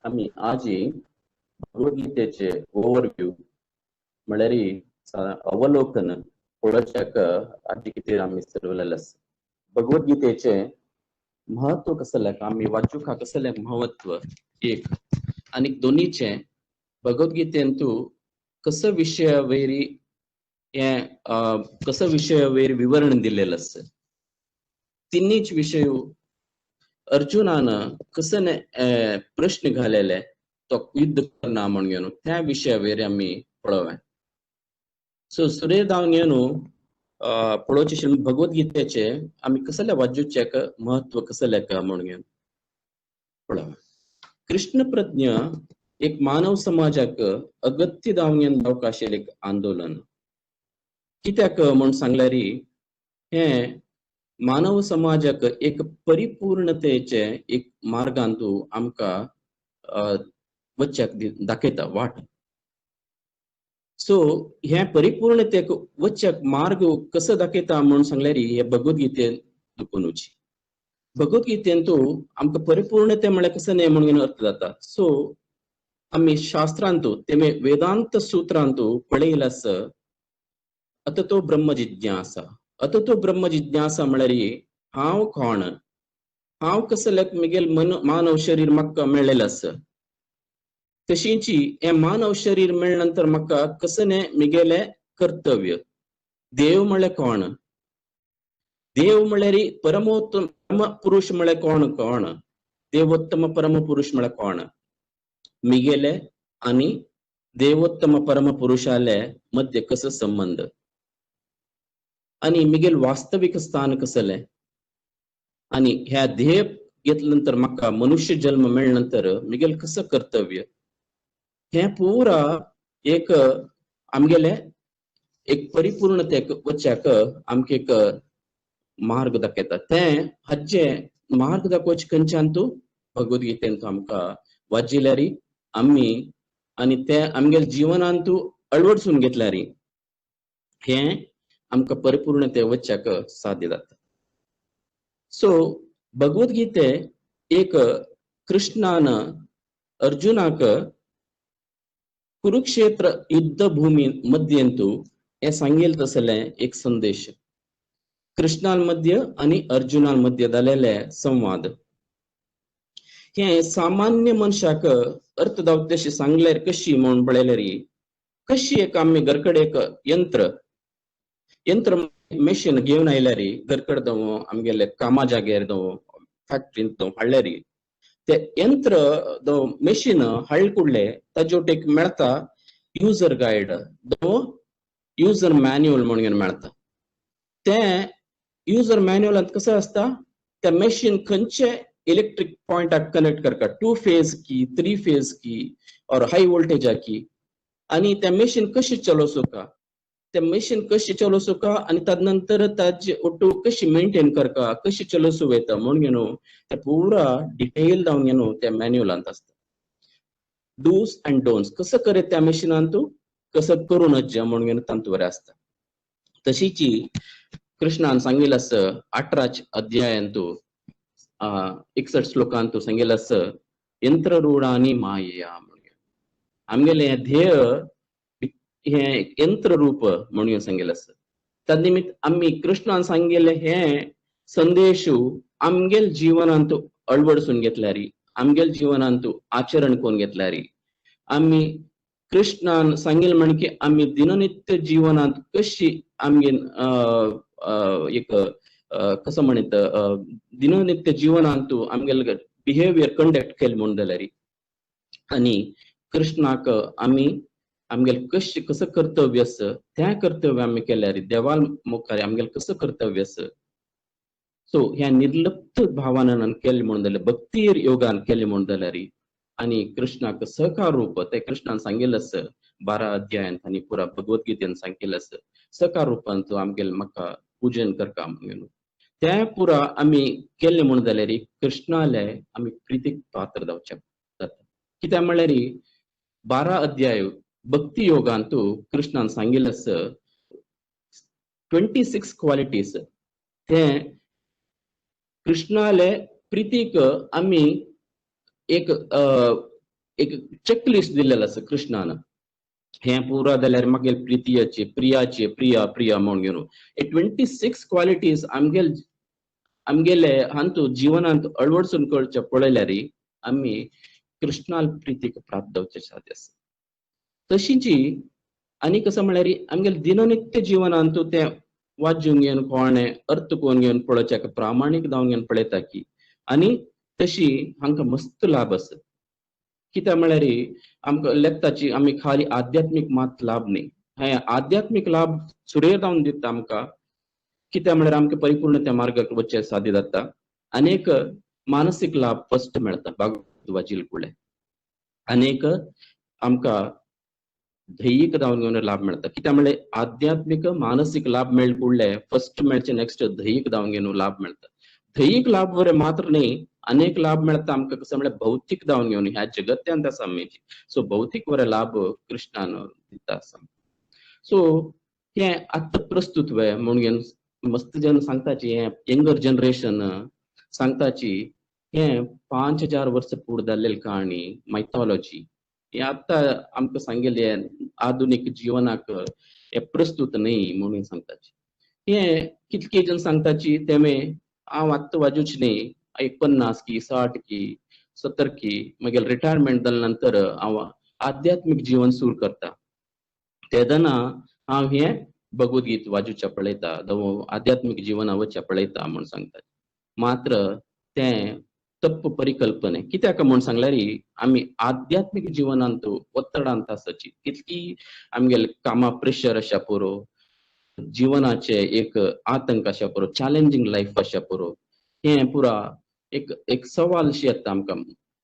आम्ही आजी भगवद्गीतेचे ओव्हरव्ह्यू म्हळ्यार अवलोकन पळोवच्याक आजी कितें आमी सरवलेले आसा. भगवद्गीतेचे महत्व कसल्याक आमी वाचूक कसले महत्व एक आणि दोन्हीचे भगवद्गीतेन तू कसं विषय वैरी हे कसं विषय वैर विवरण दिलेलं आसा. तिन्हीच विषय अर्जुनान कसं प्रश्न घालेले तो युद्ध करना म्हणून त्या विषया वैर आमी पळोवया. सो सुरेर जावन पळोवचे भगवद्गीतेचे आमी कसले वाचूचेक महत्व कसल्याक म्हणून पळोवया. कृष्ण प्रज्ञ एक मानव समाजाक अगत्य जावन जावंक आशिल्लें एक आंदोलन. कित्याक म्हण सांगल्यार हे मानव समाजाक एक परिपूर्णतेचे एक मार्गांतू आमकां वचच्याक दाखयता वाट. सो हे परिपूर्णतेक वचच्याक मार्ग कसो दाखयता म्हण सांगल्यार हे भगवद्गीतेन दुखुनूची. भगवद्गीतेन तू आमकां परिपूर्णते म्हळ्यार कसं न्ही म्हणून अर्थ जाता. सो आमी शास्त्रांतू तेमे वेदांत सूत्रांतू पळयला आसा अततो ब्रह्म जिज्ञासा. अततो ब्रह्म जिज्ञासा म्हळ्यार हांव कोण, हांव कसल्याक मुगेल मानव शरीर म्हाका मेळ्ळेलें आसा. तशींची हे मानव शरीर मेळ्ळे नंतर म्हाका कसने मुगेले कर्तव्य. देव म्हळ्यार कोण, देव म्हळ्यार परमोत्तम पुरुष म्हळ्यार कोण, देवोत्तम परम पुरुष म्हळ्यार कोण. मुगेले आणि देवोत्तम परम पुरुषाले मध्ये कसं संबंध आणि मुगेल वास्तविक स्थान कसले आणि ह्या ध्येय घेतल्यानंतर म्हाका मनुष्य जन्म मेळ्ळ्यानंतर मुगेल कसं कर्तव्य हे पुरा एक आमगेले एक परिपूर्णतेक वचच्याक आमकां एक मार्ग दाखयता. ते हाचे मार्ग दाखोवचे खंयच्यान तू भगवद्गीतेन तू आमकां वाचिल्यार आमी आणि ते आमगेल जिवनांत तू अळवडसून घेतल्यार हे आमकां परिपूर्णते वचच्याक साध्य जाता. सो भगवद्गीते एक कृष्णान अर्जुनाक कुरुक्षेत्र युद्ध भूमी मध्येंतू हे सांगेल तसले एक संदेश कृष्णान मध्य आणि अर्जुनान मध्य जालेले संवाद. हे सामान्य मनशाक अर्थ जावं तशी सांगल्यार कशी म्हणून पळयल्यार कशी एक आमी घरकडे एक यंत्र मशीन घेवन आयल्यार घरकड जावं आमगेले कामा जाग्यार जावं फॅक्टरींत जावं हाडल्यार ते यंत्र मशीन हाडले कुडले ताजेवट एक मेळता युजर गायड युजर मॅन्युअल म्हणून मेळता. ते युजर मॅन्युअलांत कसं आसता त्या मशीन खंयचे इलेक्ट्रिक पॉइंटाक कनेक्ट करता 2 फेज की 3 फेज की और हाय वोल्टेजा की आणि त्या मशीन कशी चलोवचो त्या मशीन कशी चलोवचो आणि तदनंतर ताजी ऑटो कशी मेंटेन करता कशी चलोवचो वयता म्हणून ते पुरा डिटेल जावन त्या मॅन्युअलांत आसता. डूज अँड डोंट्स कसं करे त्या मशीनांत तू कसं करू नज म्हणून तांतू बरें आसता. तशीच कृष्णान सांगिल्लें आसा 18 अध्यायांत 61 श्लोकांत सांगिल्लें आसा यंत्ररूढानी मायया म्हणून आमगेले ध्येय हे यंत्र रूप म्हणून सांगिल्लें आसा. त्या निमित्त आमी कृष्णान सांगिल्ले हे संदेश आमगेल जीवनांत अळवडसून घेतल्यार आमगेल जीवनांत आचरण करून घेतल्यार आमी कृष्णान सांगिल्लें म्हण की आमी दिननित्य जीवनांत कशी आमगे एक कसं म्हणटा दिननित्य जीवनांत आमगेले बिहेवियर कंडक्ट केले म्हणून जाल्यार आणि कृष्णाक आमी आमगेले कसं कर्तव्य आसा त्या कर्तव्य आमी केल्यार देवाल मुखार आमगेले कसं कर्तव्य आसा. सो ह्या निर्लिप्त भावानान केले म्हणून जाल्यार भक्ती योगान केले म्हणून जाल्यार आणि कृष्णाक सहकार रूप ते कृष्णान सांगिल्लें आसा 12 अध्यायांत आणि पुरा भगवद्गीतेन सांगिल्लें आसा सहकार रूपान तू आमगेले म्हाका पूजन करता म्हणून त्या पुरा आमी केले म्हणून जाल्यार कृष्णाले आमी प्रितीक पात्र जावचे जाता. कित्याक म्हळ्यार 12 अध्याय भक्ती योगान तू कृष्णान सांगिल्लें आसा 26 क्वालिटीज ते कृष्णाले प्रितीक आमी एक एक चेकलिस्ट दिलेलं आसा कृष्णान. हे पुरा जाल्यार म्हागे प्रितीयाचे प्रियाचे प्रिया प्रिया म्हणून घेवन हे 26 क्वालिटीज आमगेले हांतू जीवनांत अळवडसून करचे पळयल्यार आमी कृष्णाल प्रितीक प्राप्त जावचे साध्य आसा. तशीची आनी कसं म्हळ्यार आमगेले दिननित्य जिवनांतू ते वाजून घेवन कोणे अर्थ कोण घेवन पळोवचे प्रामाणीक जावन घेवन पळयता की आनी तशी हांकां मस्त लाभ आसा. कित्याक म्हळ्यार आमकां लेखताची आमी खाली आध्यात्मिक मात लाभ न्ही, हे आध्यात्मिक लाभ सुरेर जावन दिता आमकां. कित्याक म्हळ्यार आमकां परिपूर्णते मार्गाक वचचे साध्य जाता. अनेक मानसीक लाभ फस्ट मेळटा भागवत वाचिल्ले फुडें. अनेक आमकां ध्येयिक जावन घेवन लाभ मेळटा. कित्याक म्हळ्यार आध्यात्मिक मानसीक लाभ मेळ्ळे फुडले फस्ट मेळचे नेक्स्ट ध्येयिक जावन घेवन लाभ मेळटा. ध्येयिक लाभ बरे मात्र न्ही, अनेक लाभ मेळटा आमकां कसं म्हळ्यार भौतिक जावन घेवन ह्या जगत्यांत आसा आमची. सो भौतिक बरे लाभ कृष्णान दिता आसा. सो हे आत्ता प्रस्तुत वेळ म्हणून घेवन मस्त जन सांगताची हे यंगर जनरेशन सांगताची हे 5000 वर्ष पूर्व जाल्लेली काणी मायथॉलॉजी हे आत्ता आमकां सांगेले आधुनिक जीवनाक हे प्रस्तुत न्ही म्हणून सांगताची. हे कितके जन सांगताची तेमे हांव आत्ता वाजूच न्ही, एक 50 की 60 की 70 की मागीर रिटायरमेंट जाल्या नंतर हांव आध्यात्मिक जीवन सुरू करता. तेदना हांव हे भगवद्गीत वाजूच्या पळयता, आध्यात्मिक जीवन वचच्या पळयता म्हणून सांगता. मात्र ते तप्प परिकल्पने. कित्याक म्हणून सांगल्यार आमी आध्यात्मिक जिवनांत वत्तडांत आसाची कितकी आमगेले कामा प्रेशर आसा पुरो, जीवनाचे एक आतंक आसा पुरो, चॅलेंजिंग लायफ आसा पुरो, हे पुरा एक सवाल शी येता आमकां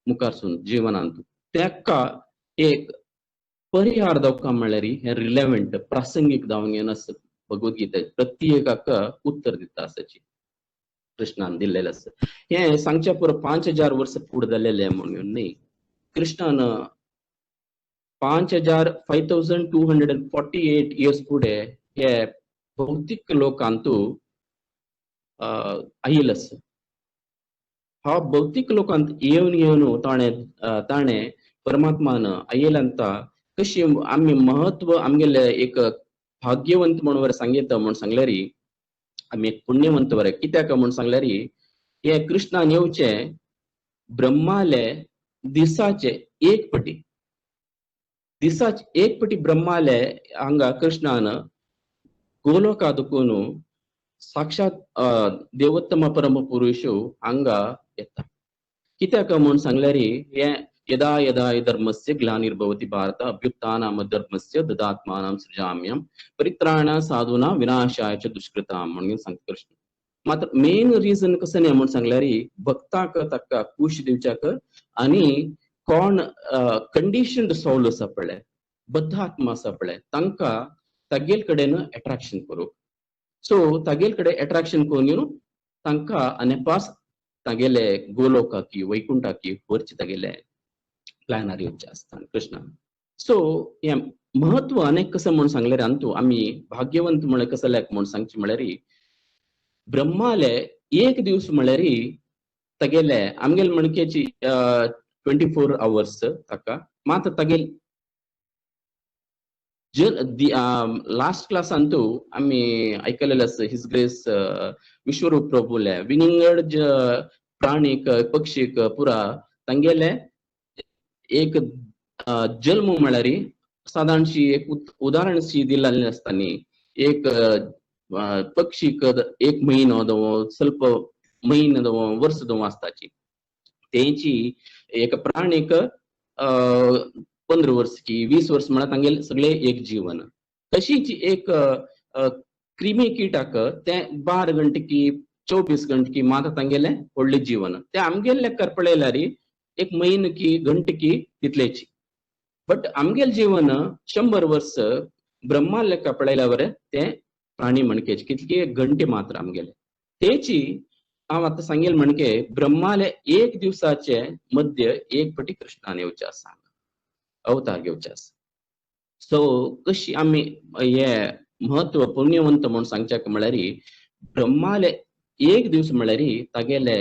मुखारसून जिवनांत. तेका एक परिहार जावपाक म्हळ्यार हे रिलेव्हंट प्रासंगीक जावन घेवन आसता. भगवद्गीता प्रत्येकाक उत्तर दिता आसाची कृष्णान दिल्लेलें आसा. हे सांगच्या पुरो 5000 वर्ष फुडें जाल्लेले म्हणून न्ही. कृष्णान 5248 इयर्स फुडें हे भौतिक लोकांतू आयिल्लो आसा. हा भौतिक लोकांत येवन ताणे परमात्मान आयिल्यांता कशी आमी महत्व आमगेले एक भाग्यवंत म्हणून बरें सांगिता म्हणून सांगल्यार आमी एक पुण्यवंत बरें. कित्याक म्हणून सांगल्यार हे कृष्णान येवचे ब्रह्माले दिसाचे एक पटी ब्रह्माले हांगा कृष्णान गोलोकादकून साक्षात देवोत्तम परम पुरुष हांगा येता. कित्याक म्हणून सांगल्यार हे यदा यदा धर्मस्य ग्लानिर्भवति भारत अभ्युत्थानाम धर्मस्य ददात्मानं सृजाम्यहं परित्राणाय साधूनां विनाशाय च दुष्कृतां म्हणून सांगता कृष्ण. मात्र मेन रिजन कसं नाही म्हणून सांगल्यार भक्ताक ताका खुश दिवच्याक आनी कोण कंडिशन्ड सोल आसा पळय, बद्ध आत्मा आसा पळय, तांकां तागेल कडेन अट्रॅक्शन करूंक. सो तागेल कडेन अट्रॅक्शन करून घेवन तांकां अनेपास तागेले गोलोकाकी वैकुंठाकी वरचे तागेले प्लॅनार येवचे आसता कृष्णान. सो हे महत्व अनेक कसं म्हणून सांगल्यार अंतू आमी भाग्यवंत म्हळ्यार कसं लायक म्हणून सांगचे म्हळ्यार ब्रह्माले एक दिवस म्हळ्यार तागेले आमगेले मणकेची 24 hours ताका. मात्र तागेल लास्ट क्लासांतू आमी आयकलेले आसा हिज ग्रेस विश्वरूप प्रभूले विंगड प्राणीक पक्षीक पुरा तांगेले एक जल्म म्हळ्यार साधारणशी एक उदाहरण शी दिल्लें आसता न्ही. एक पक्षीक 1 म्हयनो जावं ಸ್ವಲ್ಪ म्हयनो जावं वर्स जावं आसताची, तेची एक प्राणीक 15 वर्स की 20 वर्स म्हळ्यार तांगेले सगळे एक जीवन. तशीच एक क्रिमी किटाक ते 12 घंटे की 24 घंटे की मात्र तांगेले व्हडले जीवन. ते आमगेले लेखार पळयल्यार एक म्हयनो की घंटे की तितलेची. बट आमगेले जीवन 100 वर्स ब्रह्मा लेखा पळयल्यावर ते प्राणी मणकेचे कितके घंटे मात्र आमगेले. तेची हांव आतां सांगेल म्हणके ब्रह्माले एक दिवसाचे मध्य एक पटी कृष्णान येवचे आसा, अवतार घेवचे आसा. सो कशी आमी हे महत्व पुण्यवंत म्हणून सांगचे म्हळ्यार ब्रह्माले एक दिवस म्हळ्यार तागेले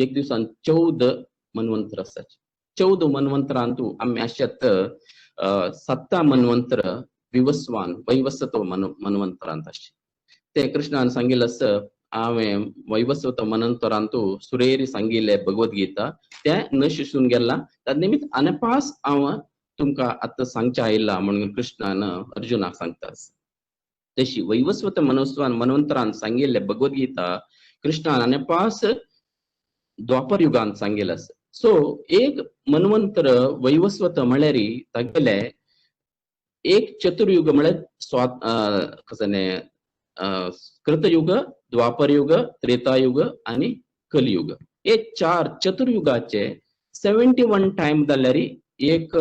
एक दिवसान 14 मन्वंतर आसाचे. 14 मन्वंतरांतू आम्ही अशात 7 मन्वंतर विवस्वान वैवस्वत मन्वंतरांत अशे ते कृष्णान सांगिल्लें असं हांवें वैवस्वत मन्वंतरांतू सुरेरी सांगिल्ले भगवद्गीता ते न शिसून गेला ताजे निमित्त अनपास हांव तुमकां आतां सांगचे आयला म्हणून कृष्णान अर्जुनाक सांगता तशी वैवस्वत मन्वंतरान सांगिल्ले भगवद्गीता कृष्णान अनपास द्वापर युगांत सांगिल्लें आसा सो एक मन्वंतर वैवस्वत म्हळ्यार तागेले एक चतुर्युग म्हळ्यार कृतयुग द्वापरयुग त्रेतायुग आणि कलियुग हे 4 चतुर्युगाचे 71 टाइम जाल्यार एक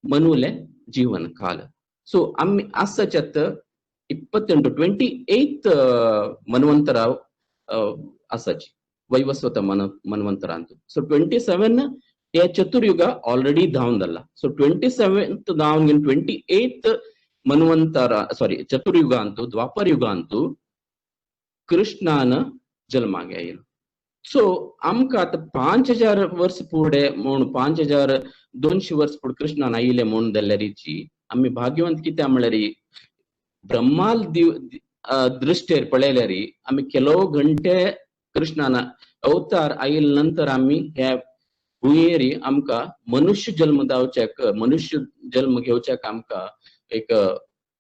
मनुले जीवन काल सो आम्ही आसाच्यात 28 मन्वंतर आसाची वैवस्वत मन्वंतरांत सो 27 हे चतुर्युग ऑलरेडी धावन जाला सो 27th धावन घेवन 28th मन्वंतर चतुर्युगांतू द्वापर युगांतू कृष्णान जल्माक येयलो सो आमकां आतां 5000 वर्स फुडें म्हूण 5200 वर्स फुडें कृष्णान आयिल्ले म्हूण जाल्यारीची आमी भाग्यवंत कित्याक म्हळ्यार ब्रह्माल दृश्टेर पळयल्यार आमी केलो घंटे कृष्णान अवतार आयिल्ले नंतर आमी हे भुंयेर आमकां मनुष्य जल्म जावच्याक मनुष्य जल्म घेवच्याक आमकां एक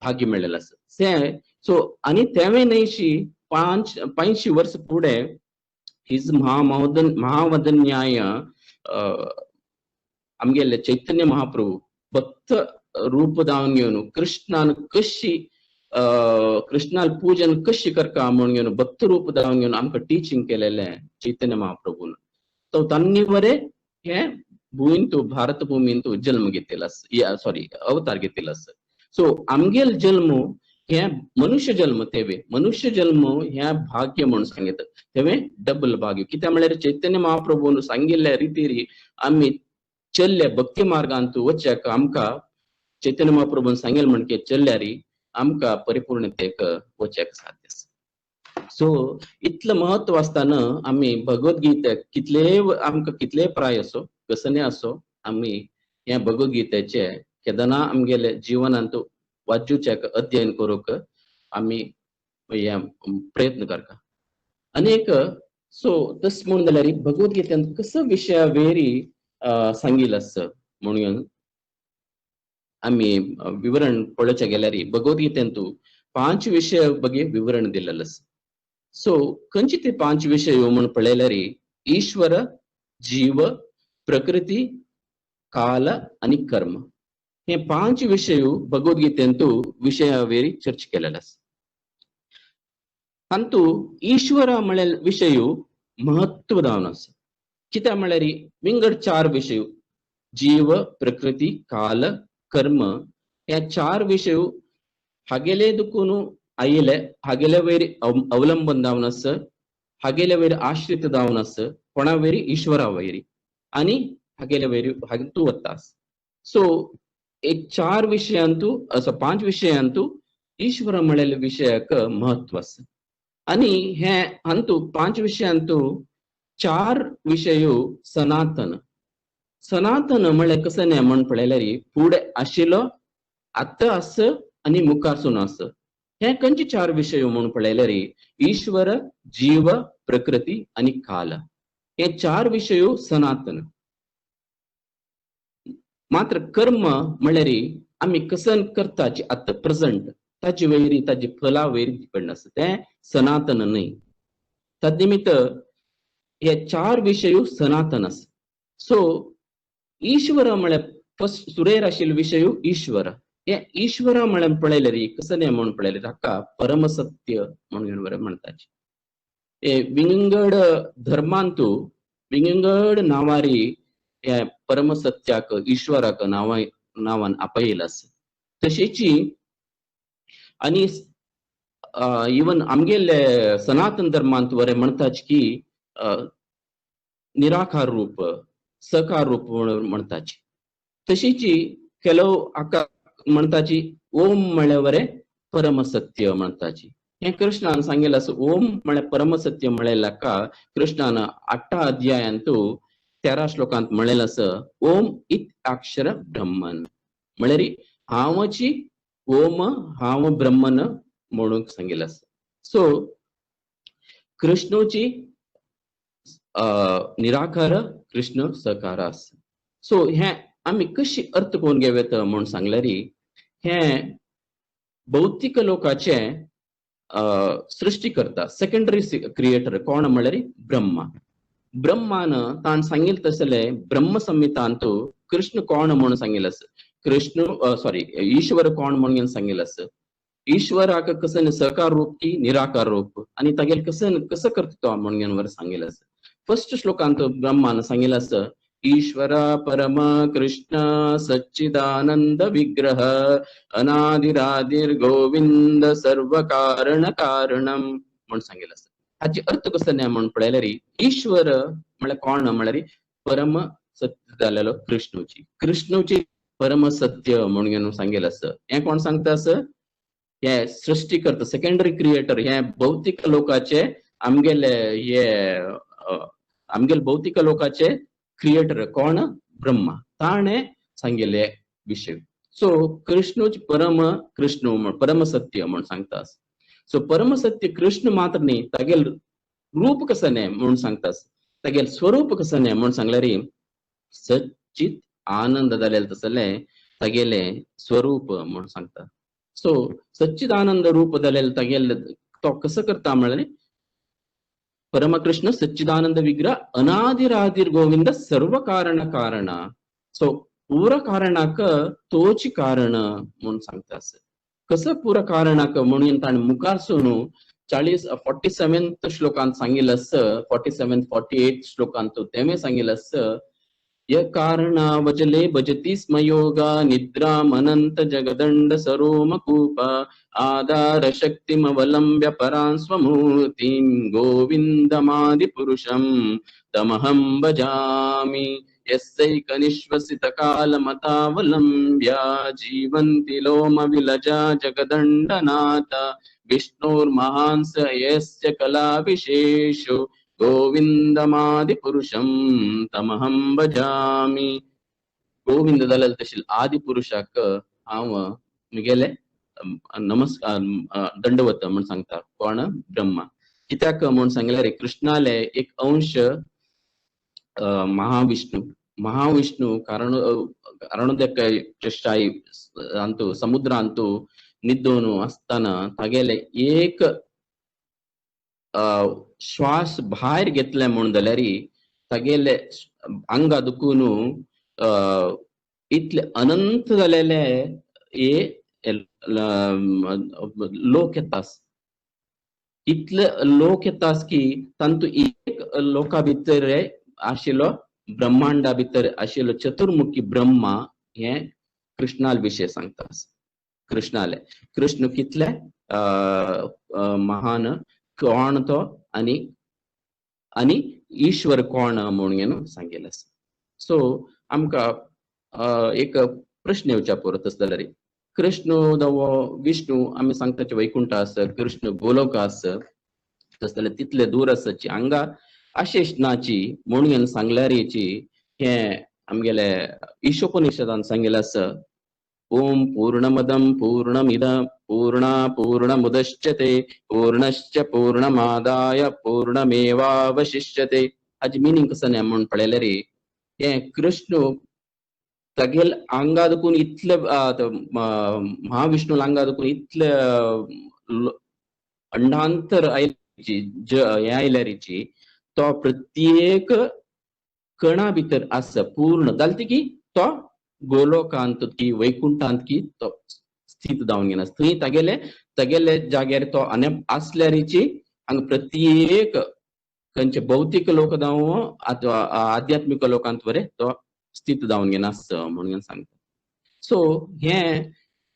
भाग्य मेळ्ळेलें आसा सो आनी तेवे न्हयशी 500 वर्स फुडें हिज महावदन्याय आमगेले चैतन्य महाप्रभू भक्त रूप जावन घेवन कृष्णान कशी कृष्णाल पूजन कशी करता म्हणून घेवन भक्त रूप जावन घेवन आमकां टिचींग केलेले चैतन्य महाप्रभून तो तांणी बरे हे भुंयेंतू भारत भुमींतू जल्म घेतिल्लो अवतार घेतिल्लो आसा सो आमगेल जल्म हे मनुष्य जल्म तेवे मनुष्य जल्म ह्या भाग्य म्हणून सांगितलं तेवे डबल भाग्य कित्याक म्हळ्यार चैतन्य महाप्रभून सांगिल्ल्या रितीर आम्ही चल्ले भक्ती मार्गांतू वचच्याक आमकां चैतन्य महाप्रभून सांगेल म्हणके चल्ल्यार आमकां परिपूर्णतेक वचच्याक साध्य आसा सो इतलं महत्व आसतना आम्ही भगवद्गीतेक आमकां कितले प्राय असो कसने असो आम्ही ह्या भगवद्गीतेचे केदना आमगेले जीवनांत वाचूच्याक अध्ययन करूक आम्ही प्रयत्न करता अनेक सो तस म्हणून जाल्यार भगवद्गीतेंत कसो विशया वेरी सांगिल्लो आसा म्हणून आम्ही विवरण पळोवचे गेल्यार भगवद्गीतेंतू 5 विशय बगे विवरण दिल्लेलो आसा सो खंयचे ते 5 विशय म्हणून पळयल्यार ईश्वर जीव प्रकृती काल आणि कर्म हे 5 विशय भगवद्गीतेंतू विशयावेरी चर्चा केलेलो आसा अंतू ईश्वर म्हळ्यार विशय महत्व जावन आसा कित्याक म्हळ्यार विंगड 4 विशय जीव प्रकृती काल कर्म ह्या 4 विशय हागेले दुखून आयिल्ले हागेले वयर अवलंबन जावन आसा हागेले वयर आश्रित जावन आसा कोणा वयरी ईश्वरा वयरी आनी हागेले वयर हातू वता सो एक 4 विशयांतू असो 5 विशयांतू ईश्वर म्हळ्यार विशयाक महत्व आसा आनी हे अंतू 5 विशयांतू 4 विशय सनातन म्हळ्यार कसं न्ही म्हण पळयल्यार फुडें आशिल्लो आतां आस आनी मुखारसून आस हे खंयचे 4 विशय म्हणून पळयल्यार ईश्वर जीव प्रकृती आनी काल हे 4 विशय सनातन मात्र कर्म म्हळ्यार आमी कसन करताची आतां प्रेझेंट ताचे वयरी ताचे फला वयरी डिपेंड आसा ते सनातन न्हय ताजे निमित्त हे 4 विशय सनातन आसा सो ईश्वर म्हळ्यार फर्स्ट सुरेर आशिल्लो विशय ईश्वर हे ईश्वर म्हळ्यार पळयल्यार कसं न्ही म्हणून पळयल्यार हाका परमसत्य म्हणून बरें म्हणटाचे हे विंगड धर्मांतू विंगड नावारी हे परमसत्याक ईश्वराक नावान आपयिल्लें आसा तशेंची आनी इवन आमगेले सनातन धर्मांत बरें म्हणटाचे की निराकार रूप सकार रूप म्हणटाचे तशीची केलो हाका म्हणटाची ओम म्हळ्यार बरें परमसत्य म्हणटाची हे कृष्णान सांगिल्लें आसा ओम म्हळ्यार परमसत्य म्हळ्यार हाका कृष्णान 8 अध्यायांतू 13 श्लोकांत म्हणलेलं असं ओम इत अक्षर ब्रह्मन म्हळ्यार हांवची ओम हांव ब्रह्मन म्हणून सांगितलं असं. सो कृष्णोची निराकार कृष्ण सकार आसा. सो हे आम्ही कशी अर्थ कोण घेवेत म्हणून सांगल्यार हे भौतिक लोकाचे सृष्टी करता सेकंडरी क्रिएटर कोण म्हळ्यार ब्रह्मा. ब्रह्मान ताण सांगिल तसले ब्रह्म संहितांतू कृष्ण कोण म्हणून सांगितलं असं. कृष्ण सॉरी ईश्वर कोण म्हणून सांगितलं असं. ईश्वराक कसं सकार रूप की निराकार रूप आणि तागेल कसं करतो म्हणून वर सांगितलं असं. फर्स्ट श्लोकांत ब्रह्मान सांगितलं असं ईश्वर परम कृष्ण सच्चिदानंद विग्रह अनादिरादिर गोविंद सर्व कारण कारणम म्हणून सांगितलं असं. हाची अर्थ कसं नाही म्हणून पळयल्यार ईश्वर म्हळ्यार कोण म्हळ्यार परम सत्य जालेलो कृष्णूची परम सत्य म्हणून सांगितलं असं. हे कोण सांगता असं हे सृष्टी करता सेकंडरी क्रिएटर हे भौतिक लोकाचे आमगेले हे आमगेल भौतिक लोकाचे क्रिएटर कोण ब्रह्मा ताणे सांगिल्ले विषय. सो कृष्णूच कृष्ण परम सत्य म्हणून सांगता. सो परम सत्य कृष्ण मात्र न्ही तागेल रूप कसं नाही म्हणून सांगतास तागेल स्वरूप कसं नाही म्हणून सांगल्यार सच्चित आनंद जालेले तसले तागेले स्वरूप म्हणून सांगता. सो सच्चिदानंद रूप जालेले तागेले तो कसं करता म्हळ्यार परमकृष्ण सच्चिदानंद विग्रह अनादिरादिर गोविंद सर्व कारण कारण. सो पूर कारणाक तोच कारण म्हणून सांगता. कसं पूर कारणाक म्हणून ताणें मुखारसून 47 श्लोकांत सांगिल्लें असं 47 48 श्लोकांत तेमे सांगिल्लें असं य कारणावजले भजति स्म योगा निद्राम अनंत जगदंड सरोमकूप आधार शक्तिमवलंब्य परां स्वमूर्तिं गोविंदमादिपुरुषं तमहं भजामि यस्यैकनिश्वसित कालमतावलंब्य जीवन्ति लोम विलजा जगदंडनाथ विष्णुर्महांस यस्य कला विशेषो गोविंदमादि पुरुषं तमहं भजामि. गोविंद जालेले तशें आदि पुरुषाक हांव मुगेले नमस्कार दंडवत म्हणून सांगता कोण ब्रह्मा. कित्याक म्हणून सांगल्यार कृष्णाले एक अंश महाविष्णू कारणोदय अंतू समुद्रांतू निद्दोन असताना तागेले एक श्वास भायर घेतले म्हणून जाल्यार तागेले अंगा दुखून इतले अनंत जालेले हे लोक येतास इतले लोक येतास की तांतू एक लोका भितर आशिल्लो ब्रह्मांडा भितर आशिल्लो चतुर्मुखी ब्रह्मा हे कृष्णाल विषय सांगता. कृष्ण कितले महान कोण तो आणि ईश्वर कोण म्हणून सांगिल्लें. सो आमकां एक प्रश्न येवच्या परत जाल्यार कृष्ण दवो विष्णू आमी सांगताचे वैकुंठ आस कृष्ण गोलोक आस तस जाल्यार तितले दूर आसाची हांगा आशेश नाची म्हणून सांगल्यारीची हे आमगेले ईशोपनिषदान सांगिल्लें आस ओम पूर्णमदं पूर्णमिदं पूर्णमुदच्यते पूर्णश्च पूर्णमादाय पूर्णमेवावशिष्यते. हाजी मिनिंग कसं नाही म्हणून पळयल्यार हे कृष्ण तागेल आंगा दुखून इतले महाविष्णू आंगा दुखून इतले अंडांतर हे आयल्यारीची तो प्रत्येक कणा भितर आस पूर्ण जालती की तो गोलोकांत की वैकुंठांत की तो स्थित जावन गेला थंय तागेले जाग्यार तो आनी आसल्यारीची हांगा प्रत्येक खंयचे भौतिक लोक जावं अथवा आध्यात्मिक लोकांत वरे तो स्थित जावन गेला म्हणून सांगता. सो हे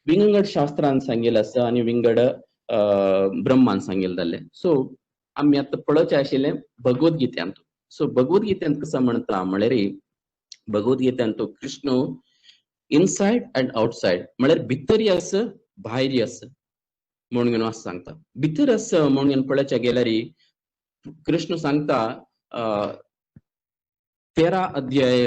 विंगड शास्त्रान सांगिल्लें आसा आनी विंगड ब्रह्मान सांगिल्लें जालें. सो आमी आतां पळोवचें आशिल्लें भगवद्गीतांत. सो भगवद्गीतांत कसं म्हणटा म्हळ्यार भगवद्गीतांत तो कृष्ण इनसाइड अँड आउटसाइड म्हळ्यार भितरी आस भायरी आस म्हणून असं सांगता. भितर आस म्हणून पळोवचें गेल्यार कृष्ण सांगता 13 अध्याय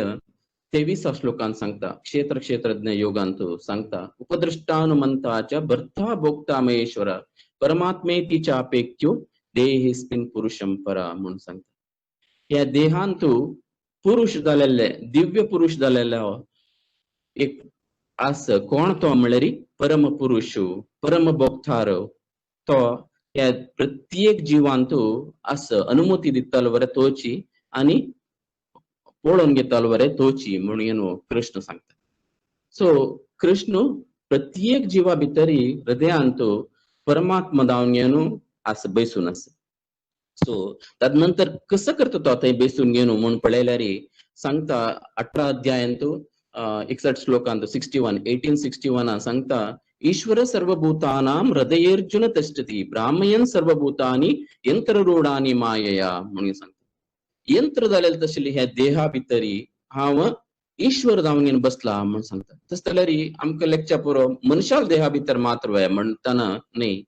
23 श्लोकांत सांगता क्षेत्र क्षेत्रज्ञ योगांत सांगता उपदृष्टानुमंताच्या भर्ता भोक्ता महेश्वर परमात्मेतीच्या अपेक्षो देहेस्मिन पुरुषम परा म्हणून सांगता या देहांतू पुरुष जालेले दिव्य पुरुष जालेले एक आस कोण तो म्हळ्यार परम पुरुष परम भोक्तार तो या प्रत्येक जीवांतू आस अनुमती दितालो बरे तोची आणि पळोवन घेतालो बरे तोची म्हणून कृष्ण सांगता सो कृष्ण प्रत्येक जीवा भितरी हृदयांतू परमात्मा जावन घेवन आस बैसून आसा सो तदनंतर कसं करतो तो आता बेसून घेऊन म्हणून पळयल्यार सांगता 18 अध्यायांतू 61 श्लोकांत 1861 सांगता ईश्वर सर्वभूतानां हृदयेर्जुन तिष्ठति ब्राह्मयन सर्वभूतानि यंत्ररूढानि मायया म्हणून सांगता यंत्र जालेले तशें ह्या देहा भितरी हांव ईश्वर जावन घेवन बसला म्हणून सांगता तस जाल्यार आमकां लेक्च्या पुरो मनशाल देहा भितर मात्र म्हणटाना न्ही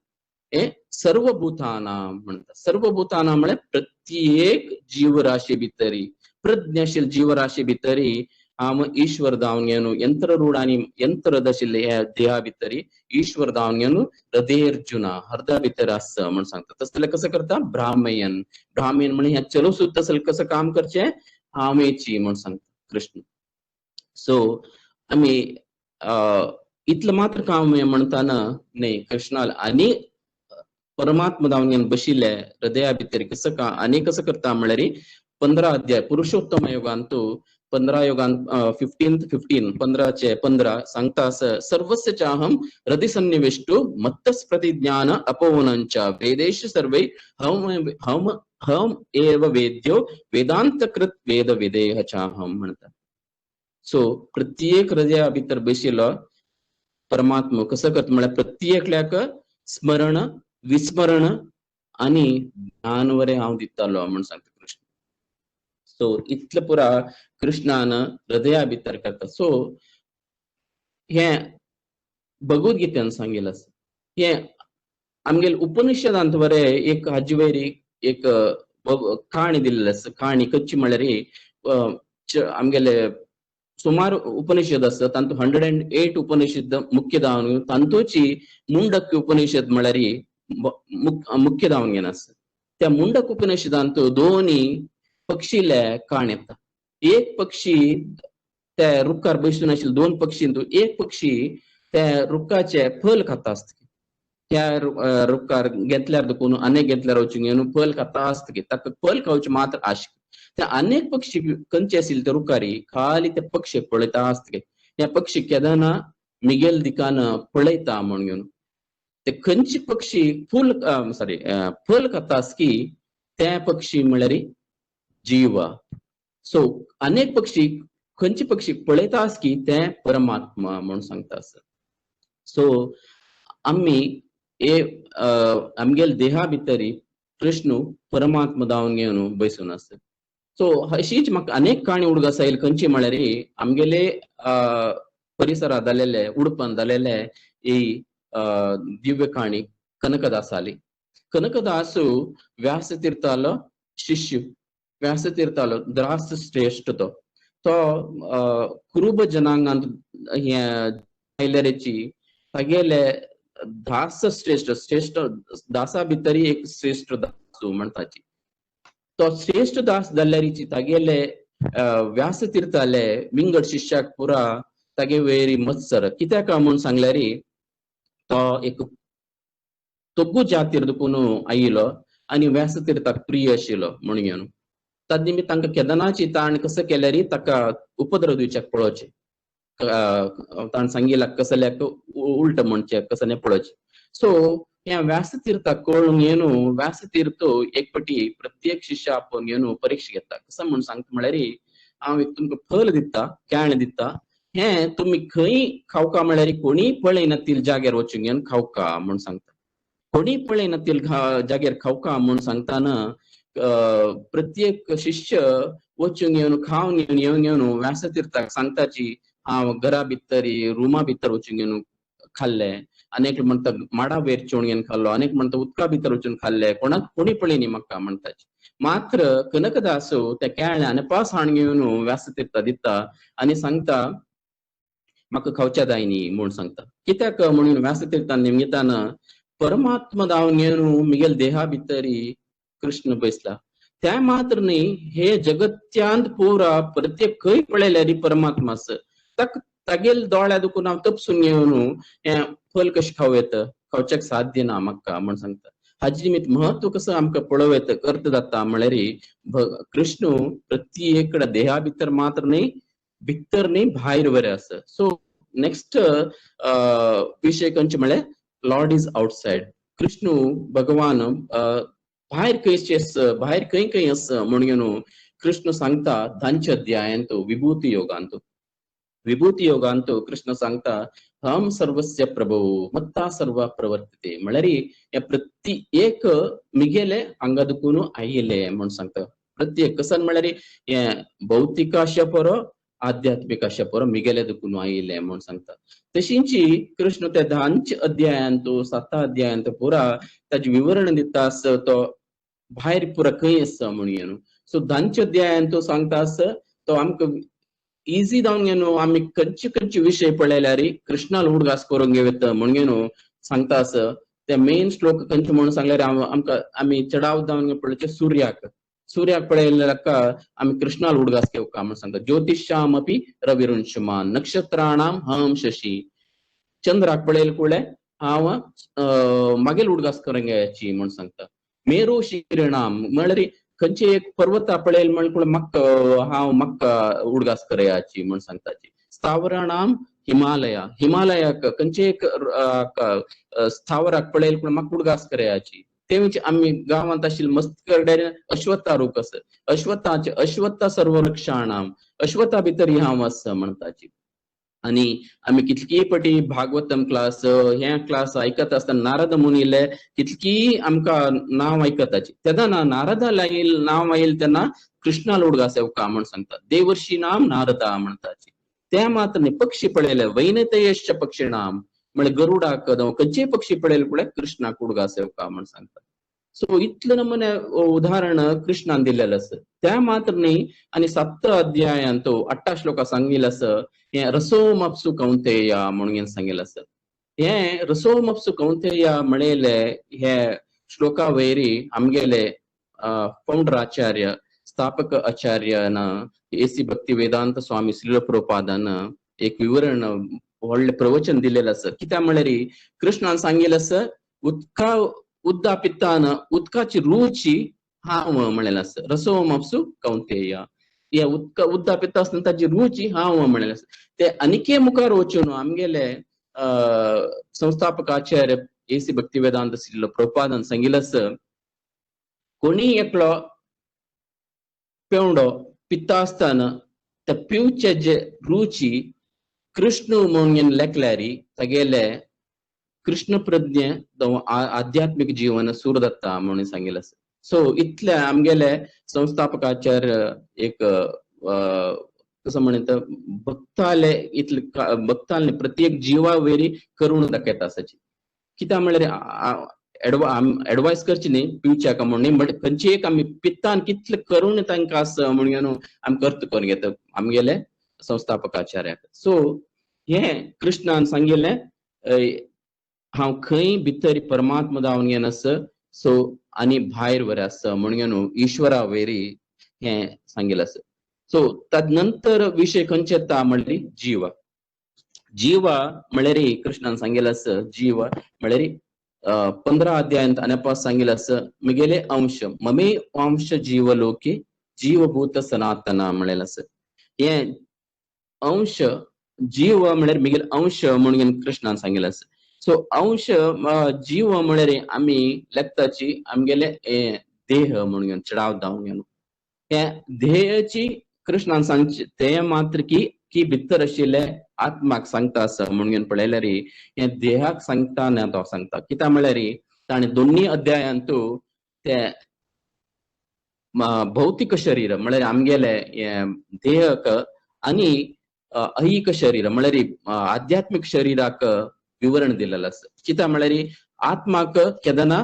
हे सर्वभूतानां म्हणता सर्वभूतानां म्हळ्यार प्रत्येक जीवराशी भितरी प्रज्ञाशील जीवराशी भितरी हांव ईश्वर जावन घेवन यंत्ररूढ आनी यंत्र दशिल्ले ह्या देहा भितरी ईश्वर जावन घेवन हृदयेर्जुना हृदया भितर आसा म्हणून सांगता तस जाल्यार कसं करता ब्राह्मयन म्हणजे ह्या चलो सुद्धा असेल कसं काम करचें हांवेची म्हणून सांगता कृष्ण सो आमी इतलं मात्र काम म्हणताना न्ही कृष्णाल आणि परमात्मा जावन घेवन बशिल्ले हृदया भितर कसं का आनी कसं करता म्हळ्यार 15 अध्याय पुरुषोत्तम योगांतू 15 योगांत 15 सांगता सर्वस्य चाहम हृदय सन्निविष्टो मत्तस प्रतिज्ञान अपोवनंच वेदेश सर्वै हम एव वेद्यो वेदांतकृत वेद विदेह चाहम म्हणता सो प्रत्येक हृदया भितर बशिल्लो परमात्मा कसं करता म्हळ्यार प्रत्येकल्याक स्मरण विस्मरण आणि ज्ञान वरे हांव दितालो म्हणून सांगता कृष्ण सो इतलं पुरा कृष्णान हृदया भितर करता सो हे भगवद्गीतेन सांगिल्लें आसा हे आमगेल उपनिषदांत वरे एक हाजे वयर एक काणी दिल्ली आसा काणी कच्ची म्हळ्यार आमगेले सुमार उपनिषद आसा तांतू 108 उपनिषद मुख्य जावन तांतूची मुंडक उपनिषद म्हळ्यार मुख्य जावन घेवन आसा त्या मुंडक उपनिषदांत दोन्ही पक्षीले काण येता एक पक्षी त्या रुखार बसून आशिल्ले दोन पक्षींतू एक पक्षी त्या रुखाचे फल खाता आसता त्या रुखार घेतल्यार देखून अनेक घेतल्यार वचून घेवन फल खाता आसता ताका फल खावचे मात्र आश त्या अनेक पक्षी खंयचे आशिल्ले त्या रुखारी खाली ते पक्षी पळयता आसता ह्या पक्षी केदारना मिगेल दिकान पळयता म्हणून घेवन ते खंयचे पक्षी फल खाता आसकी त्या पक्षी म्हळ्यार जीव सो अनेक पक्षी खंयचे पक्षी पळयता आसकी ते परमात्मा म्हणून सांगता आसता सो आमी आमगेल देहा भितरी कृष्ण परमात्मा जावन घेवन बसून आसता सो अशीच म्हाका अनेक काणी उडोवंक आसा खंयची म्हळ्यार आमगेले परिसरांत जालेले उडपान जालेले ही दिव्य काणी कनकदासाली कनकदास व्यासतीर्थालो शिष्य व्यासतीर्थालो द्रास श्रेष्ठ तो कुरुब जनांगांत आयल्यारेची तागेले दास श्रेष्ठ दासा भितरी एक श्रेष्ठ दास म्हणटाची तो श्रेष्ठ दास जाल्यारीची तागेले व्यासतीर्थाले विंगड शिष्याक पुरा तागे वयरी मत्सर कित्याक म्हणून सांगल्यार तो एक तोगू जातीर देखून आयिल्लो आनी व्यासतीर्थाक प्रिय आशिल्लो म्हणून घेवन तदनिमित्त तांकां केदारनाथची ताण कसं केल्यार ताका उपद्रव दिवच्याक पळोवचें ताण सांगिल्ला कसल्याक उलट म्हणचे कसले पळोवचें सो ह्या व्यासतीर्थाक कळून घेवन व्यासतीर्थ एक फावटी प्रत्येक शिष्य आपोवन घेवन परीक्षा घेता कसं म्हणून सांगता म्हळ्यार हांव एक तुमकां फल दिता केण दिता हे तुम्ही खंय खावका म्हळ्यार कोणी पळयनातील जाग्यार वचून घेवन खावका म्हणून सांगता कोणी पळयनातील जाग्यार खावका म्हणून सांगताना प्रत्येक शिष्य वचून घेवन खावन घेवन घेवन व्यासतीर्थाक सांगताची हांव घरा भितर रुमा भितर वचून घेवन खाल्ले अनेक म्हणटा माडा वयर चोवन घेवन खाल्लो अनेक म्हणटा उदका भितर वचून खाल्ले कोणाक कोणी पळयनी म्हाका म्हणटाची मात्र कनकदासो त्या केळ्या अनपास हाण घेवन व्यासतीर्थ दिता आनी सांगता म्हाका खावच्या जायनी म्हूण सांगता. कित्याक म्हणून व्यासतीर्थान निमतान परमात्मा जावन घेवन मिगेल देहा भितरी कृष्ण बसला. त्या मात्र न्ही हे जगत्यांत पुरा प्रत्येक खंय पळयल्यार परमात्मा आस. ताक तागेल दोळ्या दुखून हांव तपसून घेवन हे फल कशें खाव येता, खावच्याक साध्य ना म्हाका म्हण सांगता. हाजी निमित्त महत्व कसं आमकां पळोव येता अर्थ जाता म्हळ्यार कृष्ण प्रत्येक देहा भितर मात्र न्ही भितर न्ही भायर बरें आसा. सो नेक्स्ट विषय खंयचे म्हळ्यार लॉर्ड इज आउटसाइड. कृष्ण भगवान भायर खंयचे भायर खंय खंय आसा म्हणून कृष्ण सांगता धांच्या अध्यायांत विभूती योगांत. विभूती योगांत कृष्ण सांगता हम सर्वस्य प्रभो मत्ता सर्व प्रवर्तते म्हळ्यार हे प्रत्येक मिगेले हांगा दुखून आयिल्ले म्हण सांगता. प्रत्येक कसन म्हळ्यार हे भौतिक आशा परो आध्यात्मिक आशा परो मिगेले दुखून आयिल्ले म्हण सांगता. तशींची कृष्ण त्या धांच्या अध्यायांत 7 अध्यायांत पुरा ताचे विवरण दिता तो भायर पुरा खंय आसा म्हणून. सो धांच्या अध्यायांत सांगता तो आमकां इजी जावन घेवन आमी खंयचे खंयचे विषय पळयल्यार कृष्णाल उडगास करून घेवता म्हणून सांगता ते मेन श्लोक खंयचे म्हणून सांगल्यार आमकां आमी चडाव जावन पळोवचे सूर्याक पळयल्यार आमी कृष्णाल उडगास घेवका म्हण सांगता. ज्योतिषाम अपि रविरुंशमान नक्षत्राणाम हम शशी. चंद्राक पळयल कुळे हांव मागेल उडगास करूंक घेवची म्हण सांगता. मेरू शिरिणाम म्हळ्यार खंयचे एक पर्वत पळयल म्हण म्हाका उडगास करयाची म्हण सांगता. स्थावराणाम हिमालयाक खंयचे एक स्थावराक पळयल म्हाका उडगास करयाची. ते म्हणजे आमी गांवांत आशिल्ले मस्त अश्वत्था रूख आसा. अश्वत्था सर्व वृक्षाणाम अश्वत्था भितर हांव आसा म्हणटाची. आनी आमी कितकी पटी भागवतम क्लास हे क्लास आयकत आसतना नारद मुनीले कितकी आमकां नांव आयकताची. तेन्ना नारदा नांव आयिल्लें तेन्ना कृष्णाल उडगास येवका म्हण सांगता. देवर्षी नाम नारदा म्हणटाची. त्या मात्र पक्षी पळयले वैनतयश्च पक्षिणाम म्हळ्यार गरुडाक खंयचे पक्षी पळयले पळय कृष्णाक उडगास येवका म्हण सांगता. सो इतले नमुने उदाहरण कृष्णान दिलेलें आसा. त्या मात्र न्ही आनी 7 अध्यायांत 8 श्लोका सांगिल्लें आसा हे रसोमप्सु कौंतेया म्हणून सांगिल्लें आसा. हे रसोमप्सु कौंतेया म्हणयले हे श्लोका वयरी आमगेले फाउंडर आचार्य स्थापक आचार्यन एसी भक्ती वेदांत स्वामी श्रील प्रभुपादान एक विवरण व्हडले प्रवचन दिलेलें आसा. कित्याक म्हळ्यार कृष्णान सांगिल्लें आसा उद्दा पित्तान उदकाची रुची हांव म्हणलेलें आसा. रसोमप्सु कौंतेया हे उद्दा पिता आसतना ताची रुची हांव म्हणलेलें आसा. ते आनिके मुखार वचून आमगेले संस्थापक आचार्य एसी भक्ती वेदांत श्रील प्रभुपादान सांगिल्लें आसा कोणी एकलो पेवडो पिता आसतना त्या पिवचे जे रुची कृष्ण म्हणून लेखल्यार तागेले कृष्ण प्रज्ञे आध्यात्मिक जीवन सूर जाता म्हणून सांगिल्लें आसा. सो इतले आमगेले संस्थापक आचार्य एक कसं म्हणटा भक्ताले प्रत्येक जीवा वेरी करून दाखयता आसाची. कित्याक म्हळ्यार एडवायस करची न्ही पिवच्याक म्हणून बट खंयची एक आमी पित्तान कितले करून तांकां आसा म्हणून आमी कर्त करून घेता आमगेले संस्थापक आचार्याक. सो हे कृष्णान सांगिल्लें हांव खंय भितर परमात्मा जावन घेवन आसा. सो आनी भायर बरें आसा म्हणून ईश्वरा वेरी हे सांगिल्लें आसा. सो ताज नंतर विषय खंयचे येता म्हणल्यार जीव म्हळ्यार कृष्णान सांगिल्लें आसा जीव म्हळ्यार 15 अध्यायांत आनेपास सांगिल्लें आसा म्हगेले अंश ममे अंश जीवलोके जीवभूत सनातना म्हणलेलें आसा. हे अंश जीव म्हळ्यार म्हगेले अंश म्हणून कृष्णान सांगिल्लें आसा. सो अंश जीव म्हळ्यार आमी लेखताची आमगेले देह म्हणून चडाव जावन घेवन हे देहाची कृष्णान सांगचे ते मात्र की भितर आशिल्ले आत्माक सांगता आसा म्हणून पळयल्यार हे देहाक सांगता ना तो सांगता. कित्याक म्हळ्यार ताणें दोन्ही अध्यायांत ते भौतिक शरीर म्हळ्यार आमगेले देहक आनी ऐहिक शरीर म्हळ्यार आध्यात्मिक शरीराक विवरण दिलेलें आसा. कित्याक म्हळ्यार आत्माक केदना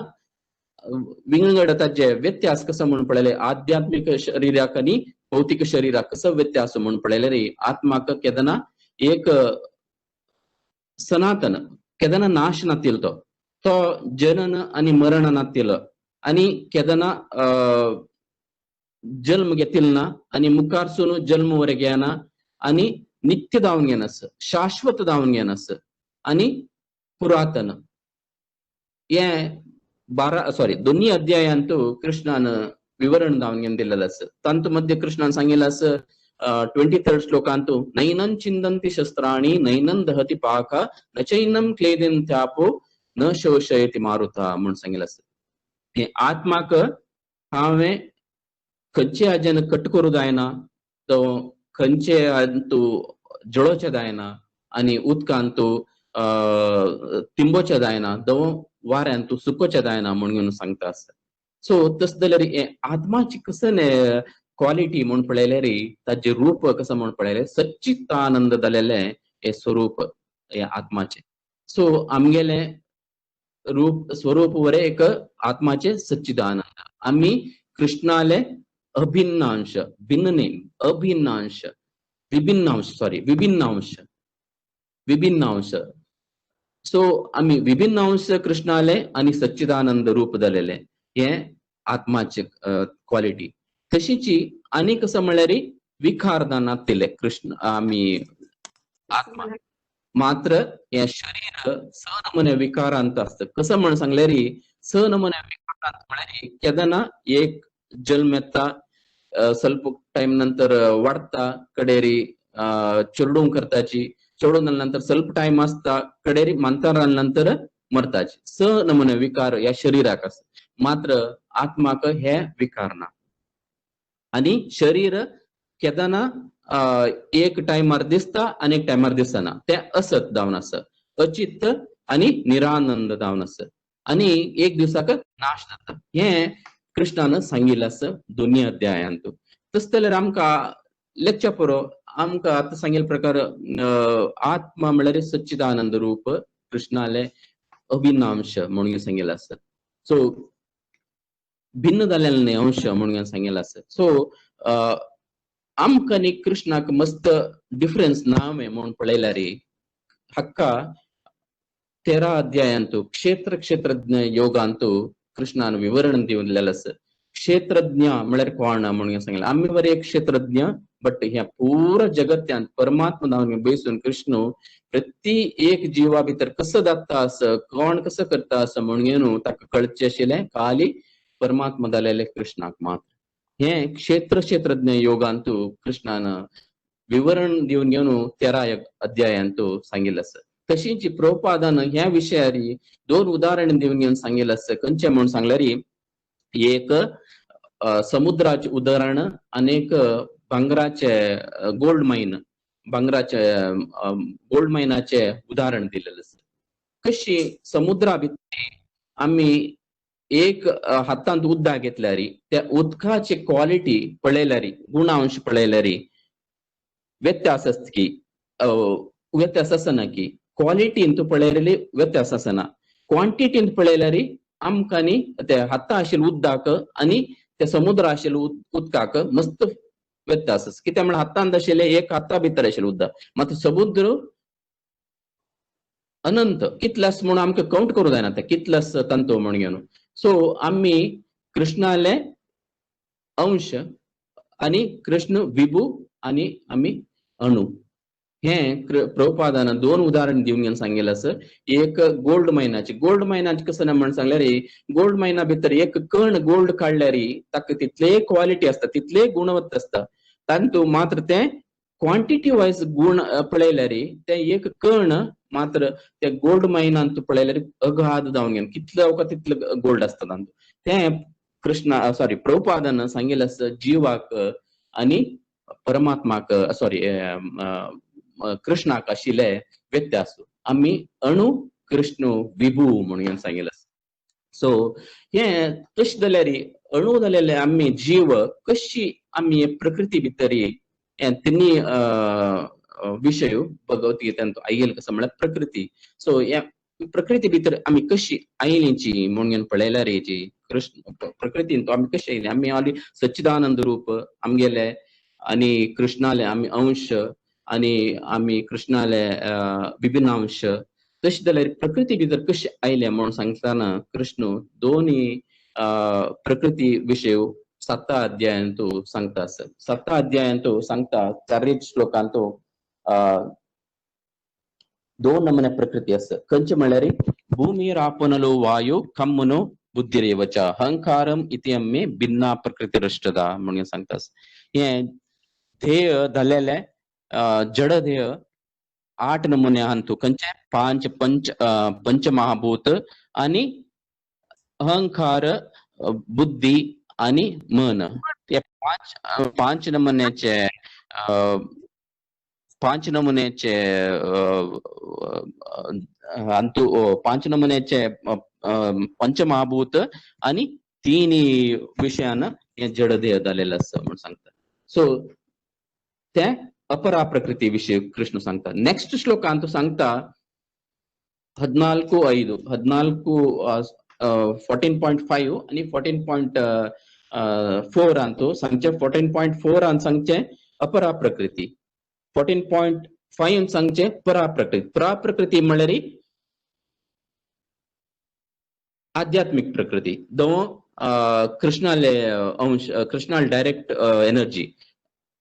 विंगड ताजे व्यत्यास कसं म्हणून पळयले आध्यात्मिक शरीराक आणि भौतिक शरीराक कसं व्यत्यास म्हणून पळयले रे आत्माक केदना एक सनातन केदना नाश नातील तो जनन आणि मरण नातील आणि केदना जन्म घेतील ना आणि मुखारसून जन्म वर घेना आणि नित्य जावन घेनस शाश्वत जावन घेनस आणि पुरातन हे दोन्ही अध्यायांतू कृष्णान विवरण जावन घेवन दिलेलं असं तांतू मध्ये कृष्णान सांगितलं असं 23rd श्लोकांतू नैनं चिंदंती शस्त्राणी नैनं दहती पाका न चैनं क्लेदेन त्यापो न शोषयति मारुता म्हणून सांगितलं असं हे आत्माक हांवें खंयचे हाजेन कट करू जायना तो खंयचे अंतू जळोवचे जायना आणि उदकांतू तिंबोचे जायना दो वाऱ्यांतू सुकोचे जायना म्हणून सांगता आसता सो तस जाल्यार आत्माची कसं क्वालिटी म्हणून पळयले रे ताजे रूप कसं म्हणून पळयले सच्चिदानंद जालेले हे स्वरूप हे आत्माचे सो आमगेले रूप स्वरूप वरे एक आत्माचे सच्चिदानंद आम्ही कृष्णाले अभिन्नांश भिन्न नेम अभिन्नांश विभिन्नांश सो आम्ही विभिन्नांश कृष्णाले आणि सच्चिदानंद रूप जालेले हे आत्माचे क्वालिटी तशीची आणि कसं म्हळ्यार विकार नातिले कृष्ण आम्ही आत्मा मात्र या शरीर स नमुने विकारांत असतं कसं म्हणून सांगल्यार स नमुने विकारांत म्हळ्यार केदना एक जल्म येता ಸ್ವಲ್ಪ टाइम नंतर वाढता कडेरी चेडूं करताची चेडूं नंतर ಸ್ವಲ್ಪ टाइम असता कडेरी मंतार नंतर मरताची स नमुने विकार या शरीराक असत मात्र आत्माक हे विकार ना आणि शरीर केदना एक टाइमार दिसता आणि एक टाइमार दिसना ते असत जावन असत अचित्त आणि निरानंद जावन असत आणि एक दिवसाक नाश जाता हे कृष्णान सांगितलं असं दोन्ही अध्यायांत तस जाल्यार आमकां लेखच्या पुरो आमकां आतां सांगिल्ले प्रकार आत्मा म्हळ्यार सच्चिदानंद रूप कृष्णाले अभिन्नांश म्हणून सांगिल्लें आसा सो भिन्न जाल्ले अंश म्हणून सांगिल्लें आसा सो आमकां न्ही कृष्णाक मस्त डिफरन्स ना म्हणून पळयल्यार हक्का 13 अध्यायांत क्षेत्रज्ञ योगांत कृष्णान विवरण दिलेलं असं क्षेत्रज्ञ म्हळ्यार कोण म्हणून सांगितलं आम्ही बरे एक क्षेत्रज्ञ बट ह्या पूर्ण जगत्यांत परमात्मा जावन बसून कृष्ण प्रति एक जीवा भितर कसं जाता असं कोण कसं करता असं म्हणून ताका कळचे आशिल्लें खाली परमात्मा जालेले कृष्णाक मात्र हे क्षेत्रज्ञ योगांत कृष्णान विवरण दिवन घेवन 13 अध्यायांत सांगिल्लें असं तशीच प्रभुपादान ह्या विशयार 2 उदाहरण दिवन घेवन सांगिल्लें असं खंयचे म्हणून सांगल्यार एक समुद्राचे उदाहरण आणि एक भांगराचे गोल्ड मायनाचे उदाहरण दिलेलं असं कशी समुद्रा भितर आम्ही एक हातांत उदक घेतल्यार त्या उदकाची क्वालिटी पळयल्यार गुणांश पळयल्यार व्यत्यास असता की व्यत्यास आसना की क्वालिटीन तू पळयलेली व्यत्यास आसना क्वांटिटीन पळयल्यार आमकां न्ही ते हाता आशिल्ले उदक आणि त्या समुद्र आशिल्ले उदकाक मस्त व्यत्यास आसा कित्याक म्हळ्यार हातांत आशिल्ले एक हाता भितर आशिल्ले उदक मात्र समुद्र अनंत कितलेस म्हणून आमकां काउंट करूं जायना ते कितलेस तंतू म्हणून घेवन सो आम्ही कृष्णाले अंश आणि कृष्ण विभू आणि आम्ही अणु हे प्रभुपादान 2 उदाहरण दिवन घेवन सांगिल्लें असं एक गोल्ड मायनाचे कसं ना म्हणून सांगल्यार गोल्ड मायना भितर एक कण गोल्ड काडल्यार ताका तितले क्वालिटी असता तितले गुणवत्ता असता तांतू मात्र ते क्वांटिटी वायज गुण पळयल्यार ते एक कण मात्र त्या गोल्ड मायनांत पळयल्यार अगाध जावन घेवन कितले वखत तितले गोल्ड असता तांतू ते प्रभुपादान सांगिल्लें असं जीवाक आणि परमात्माक कृष्णाक आशिल्ले व्यत्यास आम्ही अणु कृष्ण विभू म्हणून सांगिल्लें सो हे कशें जाल्यार अणु जालेले आम्ही जीव कशी आम्ही प्रकृती भितर तिनी विषय भगवद्गीतेंत आयिल्लो कसं म्हळ्यार प्रकृती सो ह्या प्रकृती भितर आम्ही कशी आयलीची म्हणून पळयल्यार कृष्ण प्रकृतीन तो आम्ही कशे येयले आम्ही आली सच्चिदानंद रूप आमगेले आणि कृष्णाले आम्ही अंश आणि आम्ही कृष्णाले विभिन्न अंश तशें जाल्यार प्रकृती भितर कशे आयले म्हणून सांगताना कृष्ण दोन्ही प्रकृती विषय 7 अध्यायान तो सांगता आसत 7 अध्यायान तो सांगता 4 श्लोकान तो दोन नमूने प्रकृती आसत खंयचे म्हळ्यार भूमिरापनलो वायु कम्मनो बुद्धिरेवच अहंकारम इति अम्मे भिन्ना प्रकृतिरष्टदा म्हणून सांगता हे ध्येय धरलेले जड ध्येय 8 नमुने हांतू खंयचे 5 पंच महाभूत आणि अहंकार बुद्धी आणि मन ते 5 नमुन्याचे 5 नमुन्याचे हांतू 5 नमुन्याचे पंचमहाभूत आणि 3 विषयान हे जड ध्येय जालेले आसा म्हणून सांगता सो ते अपरा प्रकृती विषय कृष्ण सांगता नेक्स्ट श्लोकांत सांगता 14:5 14.5 आणि 14.4 अंतु सांगचे 14.4 अंत सांगचे अपरा प्रकृती 14.5 सांगचे परा प्रकृती म्हळ्यार आध्यात्मिक प्रकृती दो कृष्णाले अंश कृष्णाल डायरेक्ट एनर्जी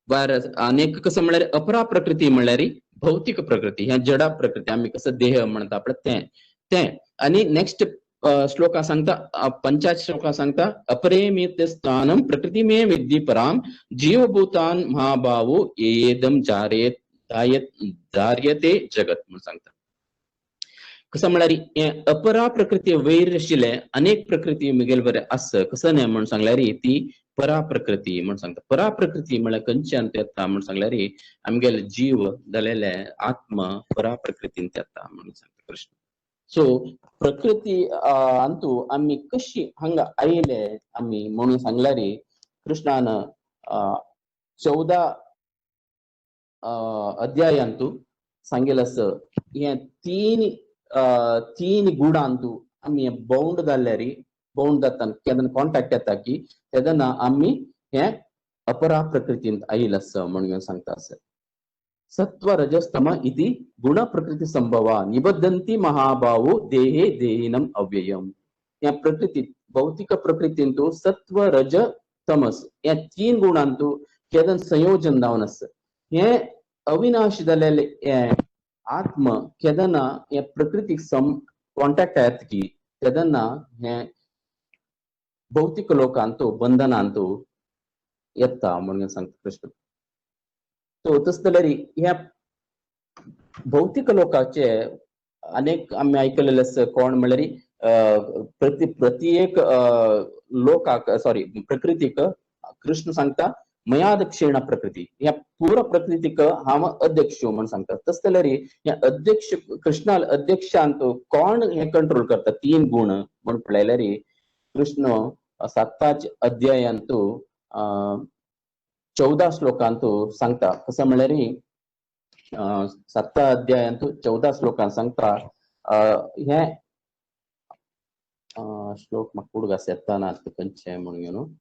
वार अनेक कसं म्हळ्यार अपरा प्रकृती म्हळ्यार भौतिक प्रकृती ह्या जडा प्रकृती आम्ही कसं देह म्हणता आपलं ते आणि नेक्स्ट श्लोका सांगता 50 श्लोका सांगता अपरेमित स्थानम प्रकृतिमे विद्धि पराम जीवभूतान महाभावो येदम जार्यते जगत म्हणून सांगता कसं म्हळ्यार अपरा प्रकृती वैर आशिल्ले अनेक प्रकृती मुगेल बरे आस कसं न्हय म्हणून सांगल्यार ती परा प्रकृती म्हणून सांगता परा प्रकृती म्हळ्यार खंयच्यान येता म्हणून सांगल्यार आमगेले जीव जालेले आत्मा परा प्रकृतीन येता म्हणून सांगता कृष्ण सो प्रकृती अंतू आम्ही कशी हांगा आयले आम्ही म्हणून सांगल्यार कृष्णान 14 अध्यायांतू सांगेल असं हे तीन गुणांतू आम्ही बाउंड जाल्यार बाउंड जाता केदन कॉन्टॅक्ट येता की तेदना आम्ही हे अपरा प्रकृतींत आयिल असं म्हणून सांगता असं सत्व रजस्तम इति गुण प्रकृती संभवा निबद्धन्ति महाभावो देहे देहिनम अव्ययम या प्रकृती भौतिक प्रकृतींतू सत्व रज तमस या 3 गुणांतू केदन संयोजन जावन आस हे अविनाशी जालेले आत्म केदना या प्रकृतीक कॉन्टॅक्ट आहेत की तेदना हे भौतिक लोकांतू बंधनांतू येता म्हणून सांगता कृष्ण तो तस जाल्यार ह्या भौतिक लोकांचे अनेक आम्ही ऐकलेले आसा कोण म्हळ्यार प्रत्येक लोकाक सॉरी प्रकृतीक कृष्ण सांगता मया दक्षिण प्रकृती ह्या पूर्ण प्रकृतीक हांव अध्यक्ष म्हणून सांगता तस जाल्यार ह्या अध्यक्ष कृष्णाल अध्यक्षांत कोण हे कंट्रोल करता 3 गुण म्हणून पळयल्यार कृष्ण 7 अध्यायांतू 14 श्लोकांतू सांगता कसं म्हळ्यार 7 अध्यायांतू 14 श्लोकांत सांगता हे श्लोक म्हाका कुडगास येताना खंयचे म्हणून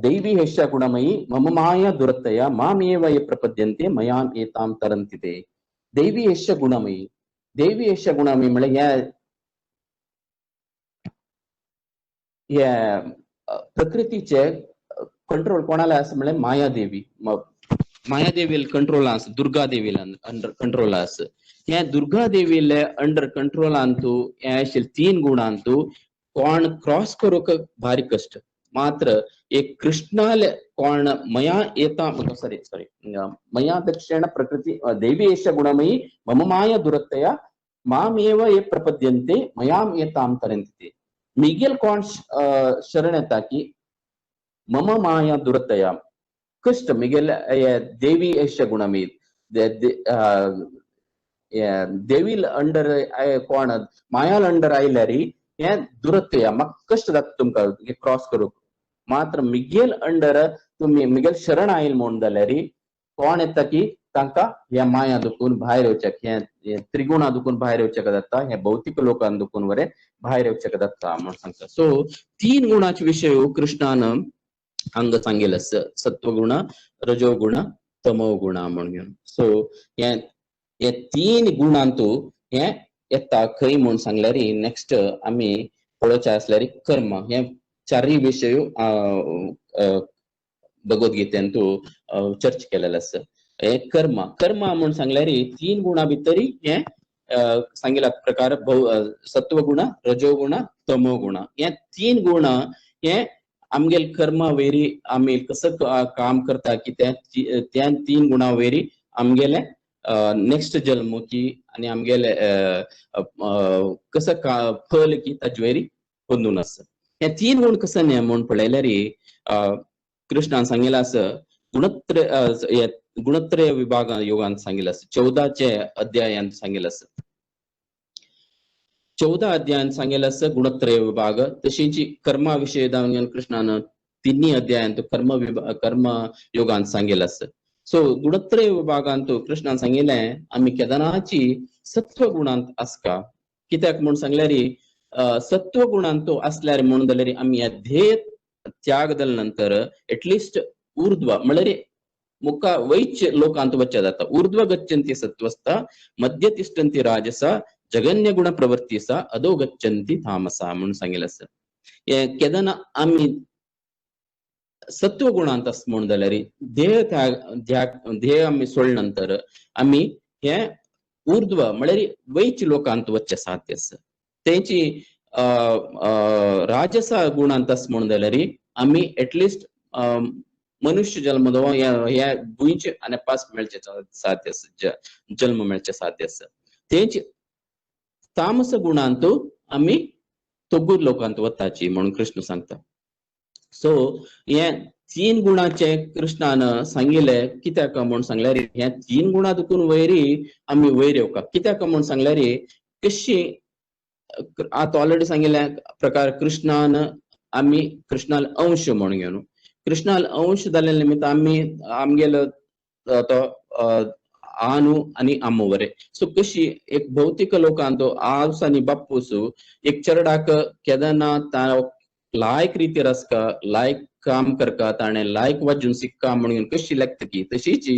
दैवी हेष्या गुणमयी मम माया दुरतया मामेव ये प्रपद्यन्ते मयाम एताम तरन्ति ते दैवी हेष्या गुणमयी म्हळ्यार ह्या प्रकृतीचे कंट्रोल कोणाला असं म्हळ्यार मायादेवी कंट्रोल आस दुर्गा देवीला अंडर कंट्रोल आस ह्या दुर्गा देवीले अंडर कंट्रोलांतू हे आशिल्ले 3 गुणांतू कोण क्रॉस करूक भारी कष्ट मात्र एक कृष्णाल कोण मया येता सॉरी मया दक्षिण प्रकृती देवी एष गुणमयी मम माया दुरतया मामेव ये प्रपद्यन्ते मयाम येताम तरन्ति मिगेल कोण शरण येता की मम माया दुरतया कष्ट मिगेल देवी एष गुणमयी देवील अंडर कोण मायाल अंडर आयल्यार हे दुरतया म्हाका कष्ट जाता तुमकां क्रॉस करूक मात्र मिगेल अंडर तुम्ही मिगेल शरण आयल म्हणून जाल्यार कोण येता की तांकां ह्या माया दुखून भायर येवचें हे त्रिगुणा दुखून भायर येवचें जाता, हे भौतिक लोकांक दुखून वरें भायर येवचें जाता म्हण सांगता. सो 3 गुणाचे विशय कृष्णान हांगा सांगिल्लो आसा, सत्वगुण, रजोगुण, तमोगुण म्हणून. सो हे 3 गुणांतू हे येता खंय म्हूण सांगल्यार नेक्स्ट आमी पळोवचे आसल्यार कर्म. हे चारय विशय भगवद्गीतेंतू चर्च केलेलो आसा. हे कर्म म्हूण सांगल्यार 3 गुणां भितर हे सांगिल्ल्या प्रकार सत्वगुण, रजोगुण, तमोगुण. हे 3 गुण हे आमगेल कर्मा वेरी आमी कसं काम करता की त्या 3 गुणा वेरी आमगेले नेक्स्ट जल्म की आणि आमगेले कसं फल की ताजे वेरी बंदून आसा. हे 3 गुण कसं न्ही म्हूण पळयल्यार कृष्णान सांगिल्लें आसा गुणत्रय विभाग योगान सांगिल्लें आसा. 14चे अध्यायांत सांगिल्लें आसा. 14 अध्यायांत सांगिल्लें आसा गुणत्रय विभाग. तशीच कर्मा विशय कृष्णान 3 अध्यायांत कर्म योगान सांगिल्लें आसा. सो गुणत्रय विभागांत कृष्णान सांगिल्लें आमी केदनाची सत्व गुणांत आसका. कित्याक म्हूण सांगल्यार सत्व गुणांत असल्यार म्हणून जाल्यार आमी ह्या ध्येय त्याग जाले नंतर एटलिस्ट ऊर्ध्व म्हळ्यार मुखा वैच लोकांत वच्चे जाता. ऊर्ध्व गच्छन्ति सत्वस्ता, मध्य तिष्ठन्ति राजसा, जगन्य गुण प्रवृत्तीसा, अधो गच्छन्ति तामसा म्हणून सांगिल्लें आसा. हे केदना आमी सत्व गुणांत आस म्हणून जाल्यार ध्येय आमी सोडले नंतर आमी हे ऊर्ध्व म्हळ्यार वैच लोकांत वच्चे साध्य आसा. तेची राजसा गुणांत आस म्हणून जाल्यार आमी एटलिस्ट मनुष्य जन्म दो ह्या भुंयचे आनी पास मेळचे साध्य आसा, जन्म मेळचे साध्य आसा. तेच तामस गुणांत आमी तोगूर लोकांत वताची म्हणून कृष्ण सांगता. सो हे 3 गुणाचे कृष्णान सांगिल्ले कित्याक म्हूण सांगल्यार ह्या 3 गुणां दुखून वयरी आमी वयर येवका. कित्याक म्हूण सांगल्यार कशी आता ऑलरेडी सांगिल्ल्या प्रकार कृष्णान आमी कृष्णाल अंश म्हणून घेवन कृष्णाल अंश जाल्ले निमित्त आमी आमगेलो तो आनु आणि आमो वरे. सो कशी एक भौतिक लोकांत आवस आनी बापूस एक चरडाक केदना लायक रितीर आसका, लायक काम करका, ताणे लायक वाजून सिक्का म्हणून कशी लागता की तशीच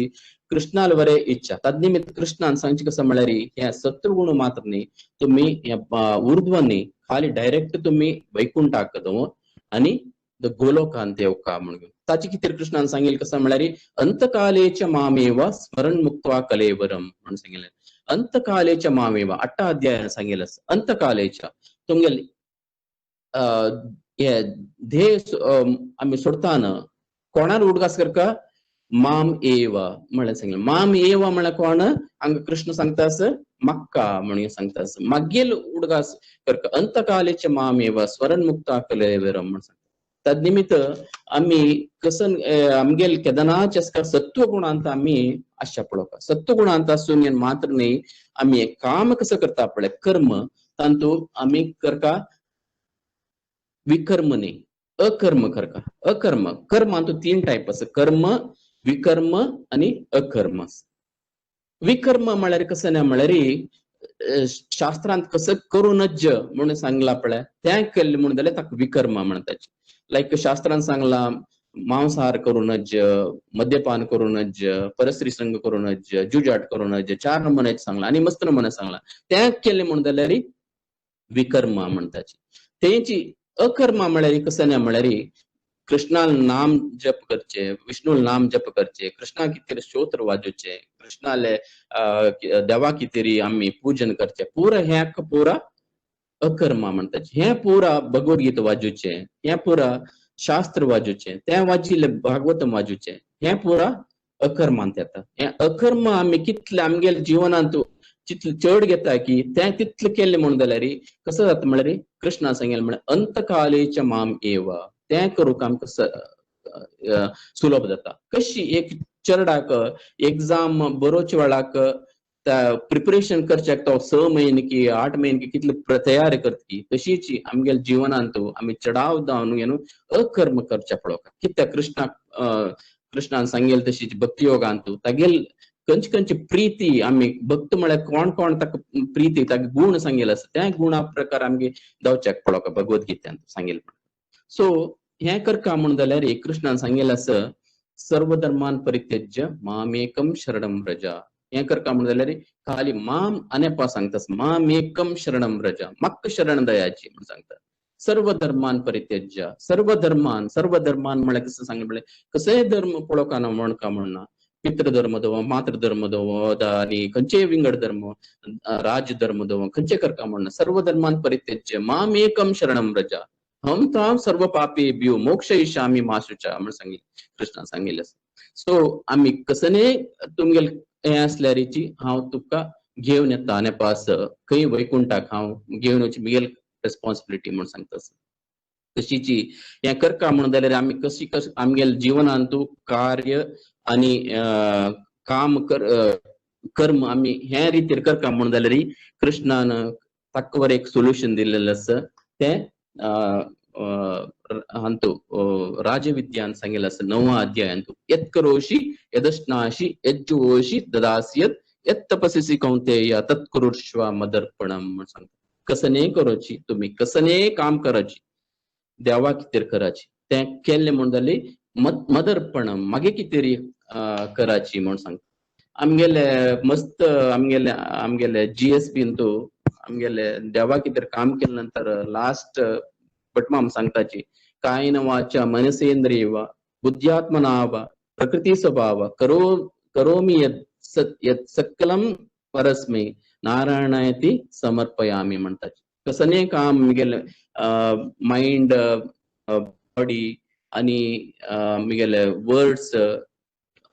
कृष्णाल वरे इच्छा. तद्निमित्त कृष्णान सांगचे कसं म्हळ्यार ह्या सत्वगुण मात्र न्ही तुम्ही ऊर्ध्व न्ही खाली डायरेक्ट तुम्ही वैकुंठाक आणि गोलोकांत येवका म्हणून. ताची कितें कृष्णान सांगिल्लें कसं म्हळ्यार अंतकालेच्या मामेव स्मरण मुक्त्वा कलेवरम म्हणून सांगिल्लें. अंतकालेच्या मामेव 8 अध्यायान सांगिल्लें अंतकालेच्या तुमगेल हे ध्येय आमी सोडताना कोणार उडगास करका माम एव म्हळ्यार सांगिल्लें. माम एव म्हळ्यार कोण हांगा कृष्ण सांगता मक्का म्हणून सांगता मागेल उडगास करका अंतकालेच्या मामेव स्मरण मुक्त्वा कलेवरम म्हणून सांगता. तद्निमित्त आमी कसं आमगेल केदनाच आसका सत्व गुणांत आमी आशा पळोवका. सत्व गुणांत आसून मात्र न्ही आमी काम कसं करता पळय कर्म तांतू आमी करका विकर्म न्ही अकर्म करका. अकर्म कर्मांतू 3 टायप आसा कर्म, विकर्म आणि अकर्म. विकर्म म्हळ्यार कसं ना म्हळ्यार शास्त्रांत कसं करूनच म्हणून सांगला पळय तें केल्लें म्हणून जाल्यार ताका विकर्म म्हणटात. लायक शास्त्रांत सांगला मांसाहार करूनच, मद्यपान करूनच, परस्त्री संग करूनच, जुजाट करूनच, 4 नमुने सांगला आणि मस्त नमुने सांगला तें केल्लें म्हणून जाल्यार विकर्म म्हणटात. तेची अकर्म म्हळ्यार कसं ना म्हळ्यार कृष्णाल नाम जप करचे, विष्णू नाम जप करचे, कृष्णा कितें स्तोत्र वाजोवचे, कृष्णाले देवा कितें आमी पूजन करचे, पुरा ह्याक पुरा अकर्म म्हणटात. हे पुरा भगवद्गीता वाजोवचे, हे पुरा शास्त्र वाजोवचे, ते वाजिल्ले भागवतम वाजोवचे, हे पुरा अकर्मांत येता. हे अकर्म आमी कितले आमगेल्या जिवनांत जितले चड घेता की ते तितले केल्ले म्हणून जाल्यार कसं जाता म्हळ्यार कृष्णा सांगेल म्हळ्यार अंतकालेच्या माम एव तें करूंक आमकां सुलभ जाता. कशी एक चरडाक एग्जाम बरोवचे वेळाक प्रिपरेशन करचे तो 6 म्हयने की 8 म्हयने की कितले तयारी करता की तशीच आमगेल्या जिवनांत आमी चढाव जावन घेवन अकर्म करचे पळोवका. कित्याक कृष्णान सांगेल तशीच भक्ती योगांत तागेल खंयची खंयची प्रीती आमी भक्त म्हळ्यार कोण कोण ताका प्रीती ताका गुण सांगिल्ले आसा त्या गुणा प्रकार आमगे जावचेक पळोवप भगवद्गीतेंत सांगिल्ले. सो हे करता म्हण जाल्यार कृष्णान सांगिल्ले आसा सर्व धर्मान परित्यज्य मामेकम शरणम व्रज. हे करता म्हण जाल्यार खाली माम आनेपा सांगता मामेकम शरणम व्रज म्हाका शरण दयाची म्हण सांगता. सर्व धर्मान परित्यज्य सर्व धर्मान म्हळ्यार कसं सांगले म्हळ्यार कसंय धर्म पळोवका ना म्हणका म्हणना पितृ धर्म दवो मातृ धर्म दवो आनी खंयचेय विंगड धर्म राज धर्म दवो खंयचे करता म्हणना सर्व धर्मान परित्यज्य माम एकम शरणम व्रज हम ताम सर्व पापेभ्यो मोक्षयिष्यामि मा शुचा म्हण सांगिल्ले कृष्णान सांगिल्ले. सो आमी कसने तुमगेल हे असल्यारीची हांव तुका घेवन येता नेपास खंय वैकुंठाक हांव घेवन वचची मुगेल रेस्पॉन्सिबिलिटी म्हण सांगता. तशीची हे करता म्हण जाल्यार आमी कशी आमगेल जिवनांत कार्य आणि काम कर्म आमी हे रितीर करता म्हण जाल्यार कृष्णान ताका एक सोल्युशन दिल्लें आसा ते हांतू राजविद्यान सांगिल्लें आसा 9वा अध्यायांत यत् करोषि यदश्नासि यज्जुहोषि ददास्यत् यत् तपस्यसि कौन्तेय तत् कुरुष्व मदर्पणम म्हण सांगता. कसने करोची तुम्ही कसने काम कराची देवा कितेर कराची ते केल्ले म्हण जाली मदर्पणम मागे कितेरी कराची म्हण सांगता. आमगेले मस्त आमगेले जीएसपी तू आमगेले देवा कितेर काम केले नंतर लास्ट पटमाम सांगताची कायन वाचा मनसेंद्रिय वा बुद्ध्यात्मना वा प्रकृती स्वभाव करोमी यत् सकलम परस्मै नारायणायती समर्पयामी म्हणतात. कसने काम मुगेले माइंड बॉडी आणि मुगेले वर्ड्स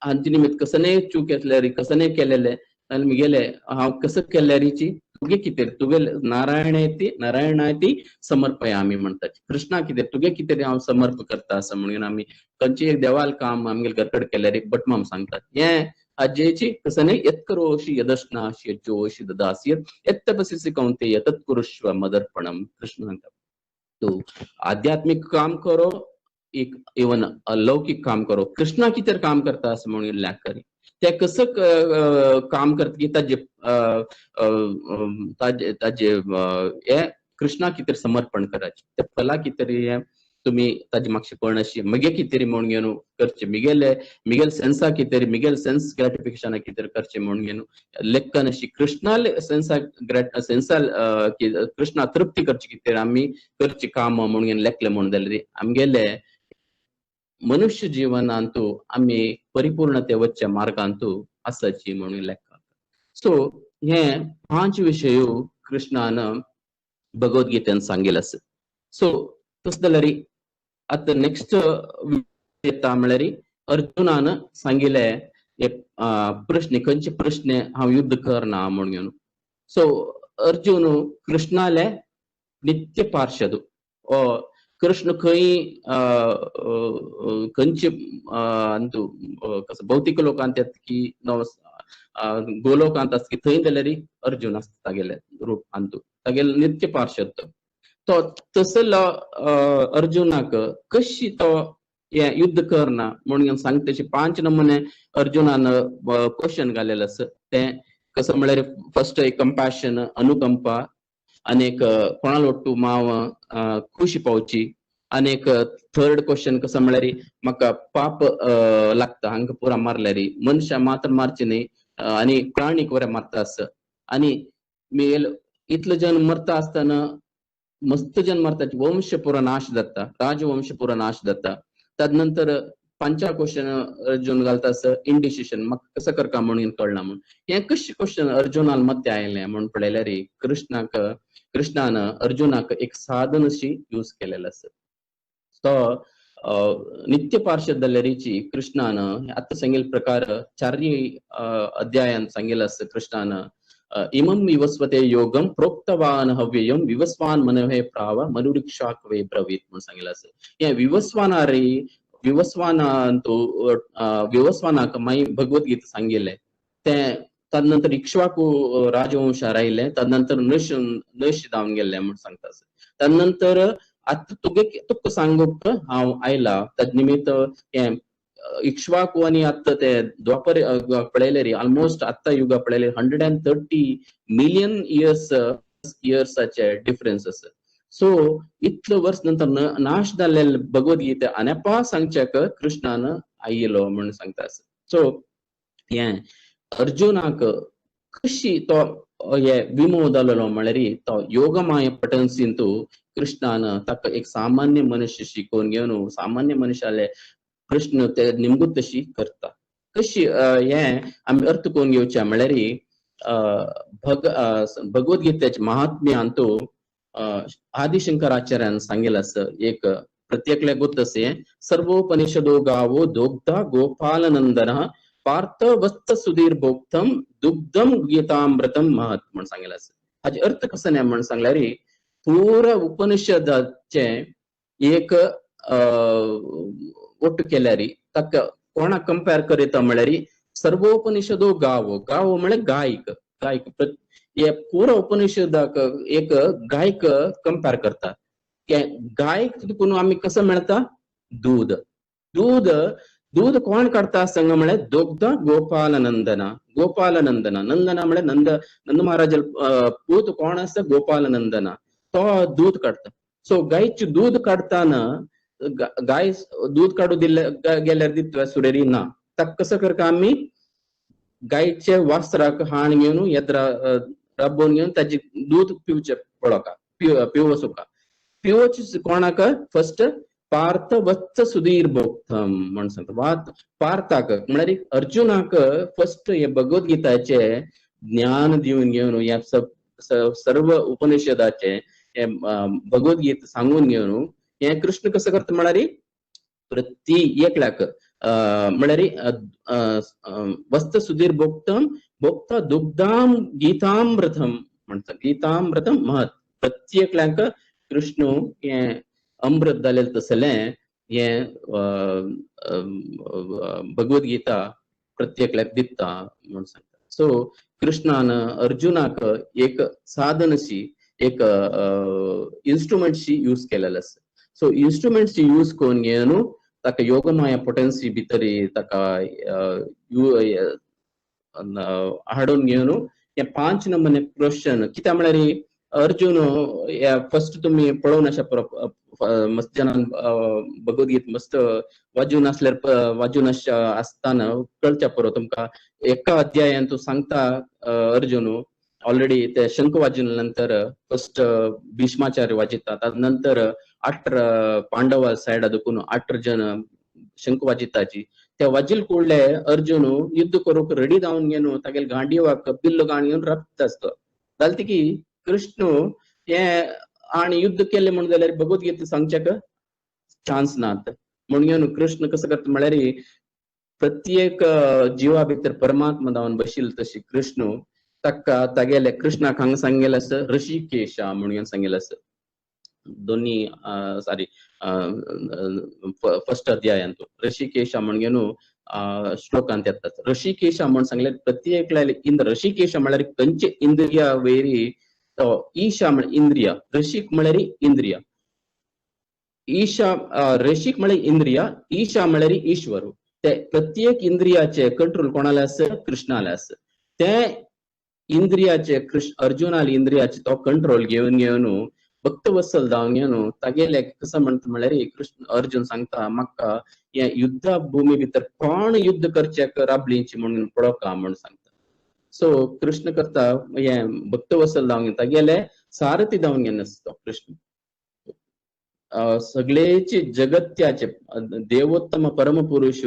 हांचे निमित्त कसने चूक येतल्यारी कसने केलेले आनी मुगेले हांव कसं केल्यारीची तुगे कितेर तुगे नारायणायती समर्पयामी म्हणतात. कृष्णा कितेर तुगे कितेर हांव समर्प करता असं म्हणून आमी खंयची एक देवाल काम आमगेले घरकड केल्यारी बटमाम सांगतात. हे अजेची कसने यत् करोषि यदश्नासि यज्जुहोषि ददास्यत् यत् तपस्यसि कौन्तेय तत् कुरुष्व मदर्पणम कृष्ण सांगता. तो आध्यात्मिक काम करो एक इवन अलौकिक काम करो कृष्णा कितेर काम करता असं म्हणून करी ते कसं काम करता की ताजे हे कृष्णा कितेर समर्पण करायचे ते फला कितेर तुम्ही ताजे म्हाका पण अशी मगे कितेरी म्हण घेवन करचे मिगेल सेन्सा कितेरी मिगेल सेन्स ग्रॅटिफिकेशन कितेर करचे म्हण घेवन लेखन अशी कृष्णाल सेन्सा कृष्णा तृप्ती करची कितेर आमी करची काम म्हण घेवन लेखले म्हण जाल्यार आमगेले मनुष्य जीवनांतू आम्ही परिपूर्णते वच्चे मार्गांतू आसाची म्हणून लेखा. सो हे 5 विषय कृष्णान भगवद्गीतेन सांगिल्ले आसा. सो तस जाल्यार आता नेक्स्ट येता म्हळ्यार अर्जुनान सांगिल्ले प्रश्न खंयचे प्रश्न हांव युद्ध करना म्हण घेवन. सो अर्जुन कृष्णाले नित्य पार्षद कृष्ण खंय खंयचे भौतिक लोकांत येता की गोलोकांत आसता की थंय जाल्यार अर्जुन आसता तागेले रूप अंतू तागेले नित्य पार्षद तो तसलो अर्जुनाक कशी तो युद्ध करना म्हणून सांगता तशे 5 नमुने अर्जुनान क्वेश्चन घालेले आसा. ते कसं म्हळ्यार फर्स्ट एक कंपॅशन अनुकंपा अनेक कोणाला वाटू माव खुशी पावची अनेक थर्ड क्वेश्चन कसं म्हळ्यार म्हाका पाप लागता हांकां पुरा मारल्यार मनशा मात्र मारची न्ही आणि प्राणीक वरें मारता असं आणि मेल इतलं जन मरता असताना मस्त जन मरता वंश पुरा नाश जाता राजवंश पुरा नाश जाता. तदनंतर 5 क्वेश्चन अर्जुन घालता असं इंडिसिशन म्हाका कसं करता म्हणून कळना म्हणून हे कशें क्वेश्चन अर्जुनान मध्य आयलें म्हणून पळयल्यार कृष्णान अर्जुनाक एक साधन अशी यूज केलेलं आसा. तो नित्य पार्षद जाल्यारीची कृष्णान आता सांगिल्ले प्रकार 4 अध्यायान सांगिल्ले आसा. कृष्णान इमं विवस्वते योगम प्रोक्तवान हव्ययम विवस्वान मनवे प्राव मनुरीक्षाक वे ब्रवीत म्हणून सांगिल्ले आसा. हे विवस्वानाक माई भगवद्गीता सांगिल्ले ते तदनंतर इक्ष्वाकू राजवंश राहिले तदनंतर नश जावन गेले म्हणून सांगता. तदनंतर आता तुका सांगूक हांव आयला तद निमित्त हे इक्ष्वाकु आणि आत्ता ते द्वापर पळयलेरी ऑलमोस्ट आत्ता युगा पळयले 130 मिलियन इयर्साचे डिफरन्स आसा. सो इतलो वर्स नंतर नाश जाल्ले भगवद्गीते आनेपा सांगच्याक कृष्णान आयिलो म्हणून सांगता. सो हे अर्जुनाक कशी तो हे विमोद जालो म्हळ्यार तो योगमाया पटनसिंतू कृष्णान ताका एक सामान्य मनुष्य शिकोवन घेवन सामान्य मनशाले प्रश्न ते निमगूत तशी करता. कशी हे आमी अर्थ करून घेवचे म्हळ्यार भगवद्गीतेचे महात्म्यांतू आदिशंकराचार्यान सांगेल आसा एक प्रत्येकले गोतसे सर्वोपनिषदो गावो दोग्धा गोपालनंदन पार्थ वस्त सुधीर भोक्तम दुग्धम गीतामृतम महत म्हणून सांगेल आसा. हाचे अर्थ कसो नाही म्हणून सांगल्यार पूर्ण उपनिषदाचे एक ಒಟ್ಟು केल्यारी ताका कोणा कंपेर करीता म्हळ्यार सर्वोपनिषदो गावो गावो म्हळ्यार गायक गायक हे पुरो उपनिषदाक एक गायक कंपेर करता. गायक तितून आमी कसं मेळता दूध दूध दूध कोण काढता सांगा म्हळ्यार दोग्ध गोपालनंदना गोपालनंदना नंदना म्हळ्यार नंद महाराज पूत कोण आसा गोपालनंदना तो दूध काढता. सो गायचे दूध काढताना गाय दूध काढू दिले गेल्यार दितव्या सुरेरी ना ताका कसं करता आमी गायचे वस्त्राक हाण घेवन येद्रा राबोवन घेवन ताचे दूध पिवचे पळोवका पिवोसुका पिवोच कोणाक फर्स्ट पार्थ वत्स सुधीर भोक्तम म्हणून सांगता. पार्थाक म्हळ्यार अर्जुनाक फर्स्ट हे भगवद्गीताचे ज्ञान दिवन घेवन या सर्व उपनिषदाचे हे भगवद्गीता सांगून घेवन हे कृष्ण कसं करता म्हळ्यार प्रत्येकल्याक म्हळ्यार वस्त सुधीर भोक्तम भोक्ता दुग्धाम गीतामृतम म्हणटा गीतामृतम महत प्रत्येकल्याक कृष्ण हे अमृत जालें तसले हे भगवद्गीता प्रत्येकल्याक दिता म्हणून सांगता. सो कृष्णान अर्जुनाक एक साधनशी एक इन्स्ट्रुमेंटशी यूज केलेलो आसा. सो इन्स्ट्रुमेंटची यूज करून घेवन ताका योगमाया पोटेन्सी भितर ताका हाडून घेवन हे 5 नंबराचे क्वेश्चन कित्याक म्हळ्यार अर्जुन फर्स्ट तुम्ही पळोवन अशा मस्त जनान भगवद्गीत मस्त वाजून असल्यार वाजून आसताना कळच्या पुरो तुमका एका अध्यायान तू सांगता अर्जुन ऑलरेडी ते शंख वाजून नंतर फर्स्ट भीष्माचार्य वाजिता नंतर 8 पांडव साइड दुखून 8 जन शंख वाजिताची त्या वाजिल कुडले अर्जुन युद्ध करूक रेडी जावन घेवन तागेले गांडीवाक पिल्लो गाण घेवन रप्त आसता जालती की कृष्ण हे आणि युद्ध केले म्हणून जाल्यार भगवद्गीता सांगच्याक चान्स नात म्हणून घेवन कृष्ण कसं करता म्हळ्यार प्रत्येक जिवा भितर परमात्मा जावन बशिल्लो तशी कृष्ण ताका तागेले कृष्णाक हांगा सांगेले आसा ऋषिकेशा म्हणून सांगेले आसा दोन्ही सॉरी फर्स्ट अध्यायान ऋषिकेशा म्हणून घेवन श्लोकांत येतात. ऋषिकेशा म्हणून सांगल्यार प्रत्येक इंद्र ऋषिकेशा म्हळ्यार खंयचे इंद्रिया वैरी ईशा म्हळ्यार इंद्रिया ऋषिक म्हळ्यार इंद्रिया ईशा ऋषिक म्हळ्यार इंद्रिया ईशा म्हळ्यार ईश्वर ते प्रत्येक इंद्रियाचे कंट्रोल कोणाला आसा कृष्णाला आसा. ते इंद्रियाचे अर्जुनाला इंद्रियाचे तो कंट्रोल घेवन भक्तवत्सल जावन घेवन तागेले कसं म्हणटा म्हळ्यार कृष्ण अर्जुन सांगता म्हाका हे युद्धा भूमी भितर कोण युद्ध करचेक राबलींची म्हणून पळोवका म्हणून सांगता. सो कृष्ण करता हे भक्तवत्सल जावन घेता तागेले सारथी जावन घेवन आसता कृष्ण सगळेचे जगत्याचे देवोत्तम परमपुरुष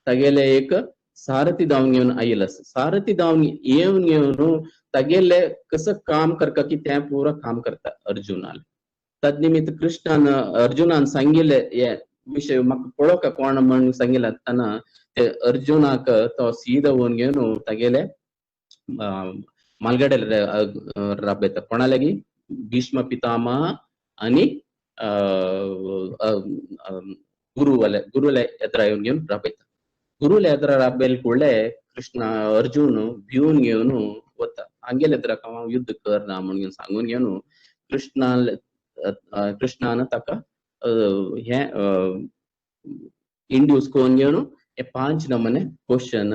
तागेले एक सारथी जावन घेवन आयिल्लो आसा. सारथी जावन येवन घेवन तागेले कसं काम करता की ते पुरो काम करता अर्जुनाल तद्निमित्त कृष्णान अर्जुनान सांगिल्ले हे विषय म्हाका पळोवका कोण म्हणून सांगिल्ले तेन्ना ते अर्जुनाक तो सीदा व्हरून घेवन तागेले मालगड्यार राबयता कोणा लागीं भीष्म पितामह आणि गुरुले येद्रा येवन घेवन राबयता. गुरुले येद्रा राबयले फुडले कृष्ण अर्जुन भिवन घेवन वता आंगेले येद्रा हांव युद्ध करना म्हणून सांगून घेवन कृष्णान ताका हे इंड्यूस करून घेवन हे 5 नमुने क्वेश्चन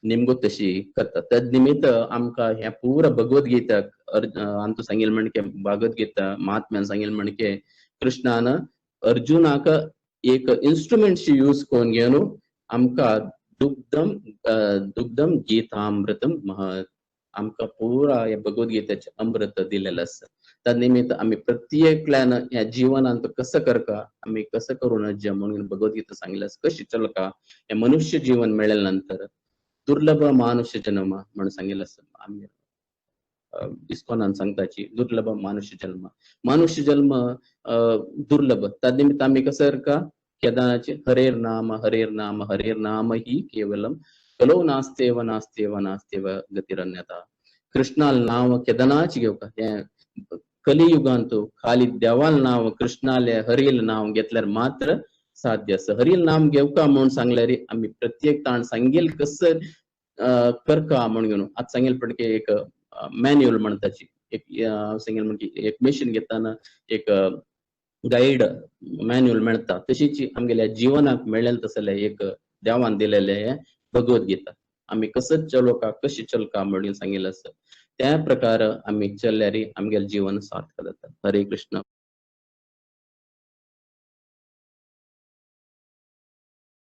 निमगो तशी करता तद निमित्त आमकां ह्या पुरा भगवद्गीताक आमकां सांगिल्लें म्हणके भगवद्गीता महात्म्यान सांगिल्लें म्हणके कृष्णान अर्जुनाक एक इंस्ट्रुमेंटशी यूज करून घेवन आमकां दुग्धम दुग्धम गीतामृतम महत आमकां पुरा हे भगवद्गीतेचे अमृत दिलेलं आसा त्या निमित्त आम्ही प्रत्येकल्यान ह्या जीवनांत कसं करका आम्ही कसं करू नये म्हणून भगवद्गीता सांगितलं कशी चलका हे मनुष्य जीवन मिळाल्यानंतर दुर्लभ मानुष्य जन्म म्हणून सांगितलं असं आम्ही इस्कॉनान सांगताची दुर्लभ मानुष्य जन्म दुर्लभ त्या निमित्त आम्ही कसं करका केदाराचे हरेर नाम ही केवलम कलो नास्तेव नास्तेव नास्तेव गतिरन्यता कृष्णाल नाव केदानाची घेऊ का कलियुगांतू खाली देवाल नाव कृष्णाले हरील नाव घेतल्यार मात्र साध्य असं हरील नाम घेवका म्हणून सांगल्यार आम्ही प्रत्येक ताण सांगेल कसं करका म्हणून घेऊन आज सांगेल पण एक मॅन्युअल म्हणताची एक सांगेल म्हणजे एक मशीन घेताना एक गाईड मॅन्युअल मिळता तशीच आमगेल्या जीवनाक मिळेल तसले एक देवान दिलेले भगवद्गीता आम्ही कसं चलोका कशी चलका म्हणून सांगितलं असं त्या प्रकार आम्ही चल्ल्यारी आमगेल जीवन सार्थक जाता हरे कृष्ण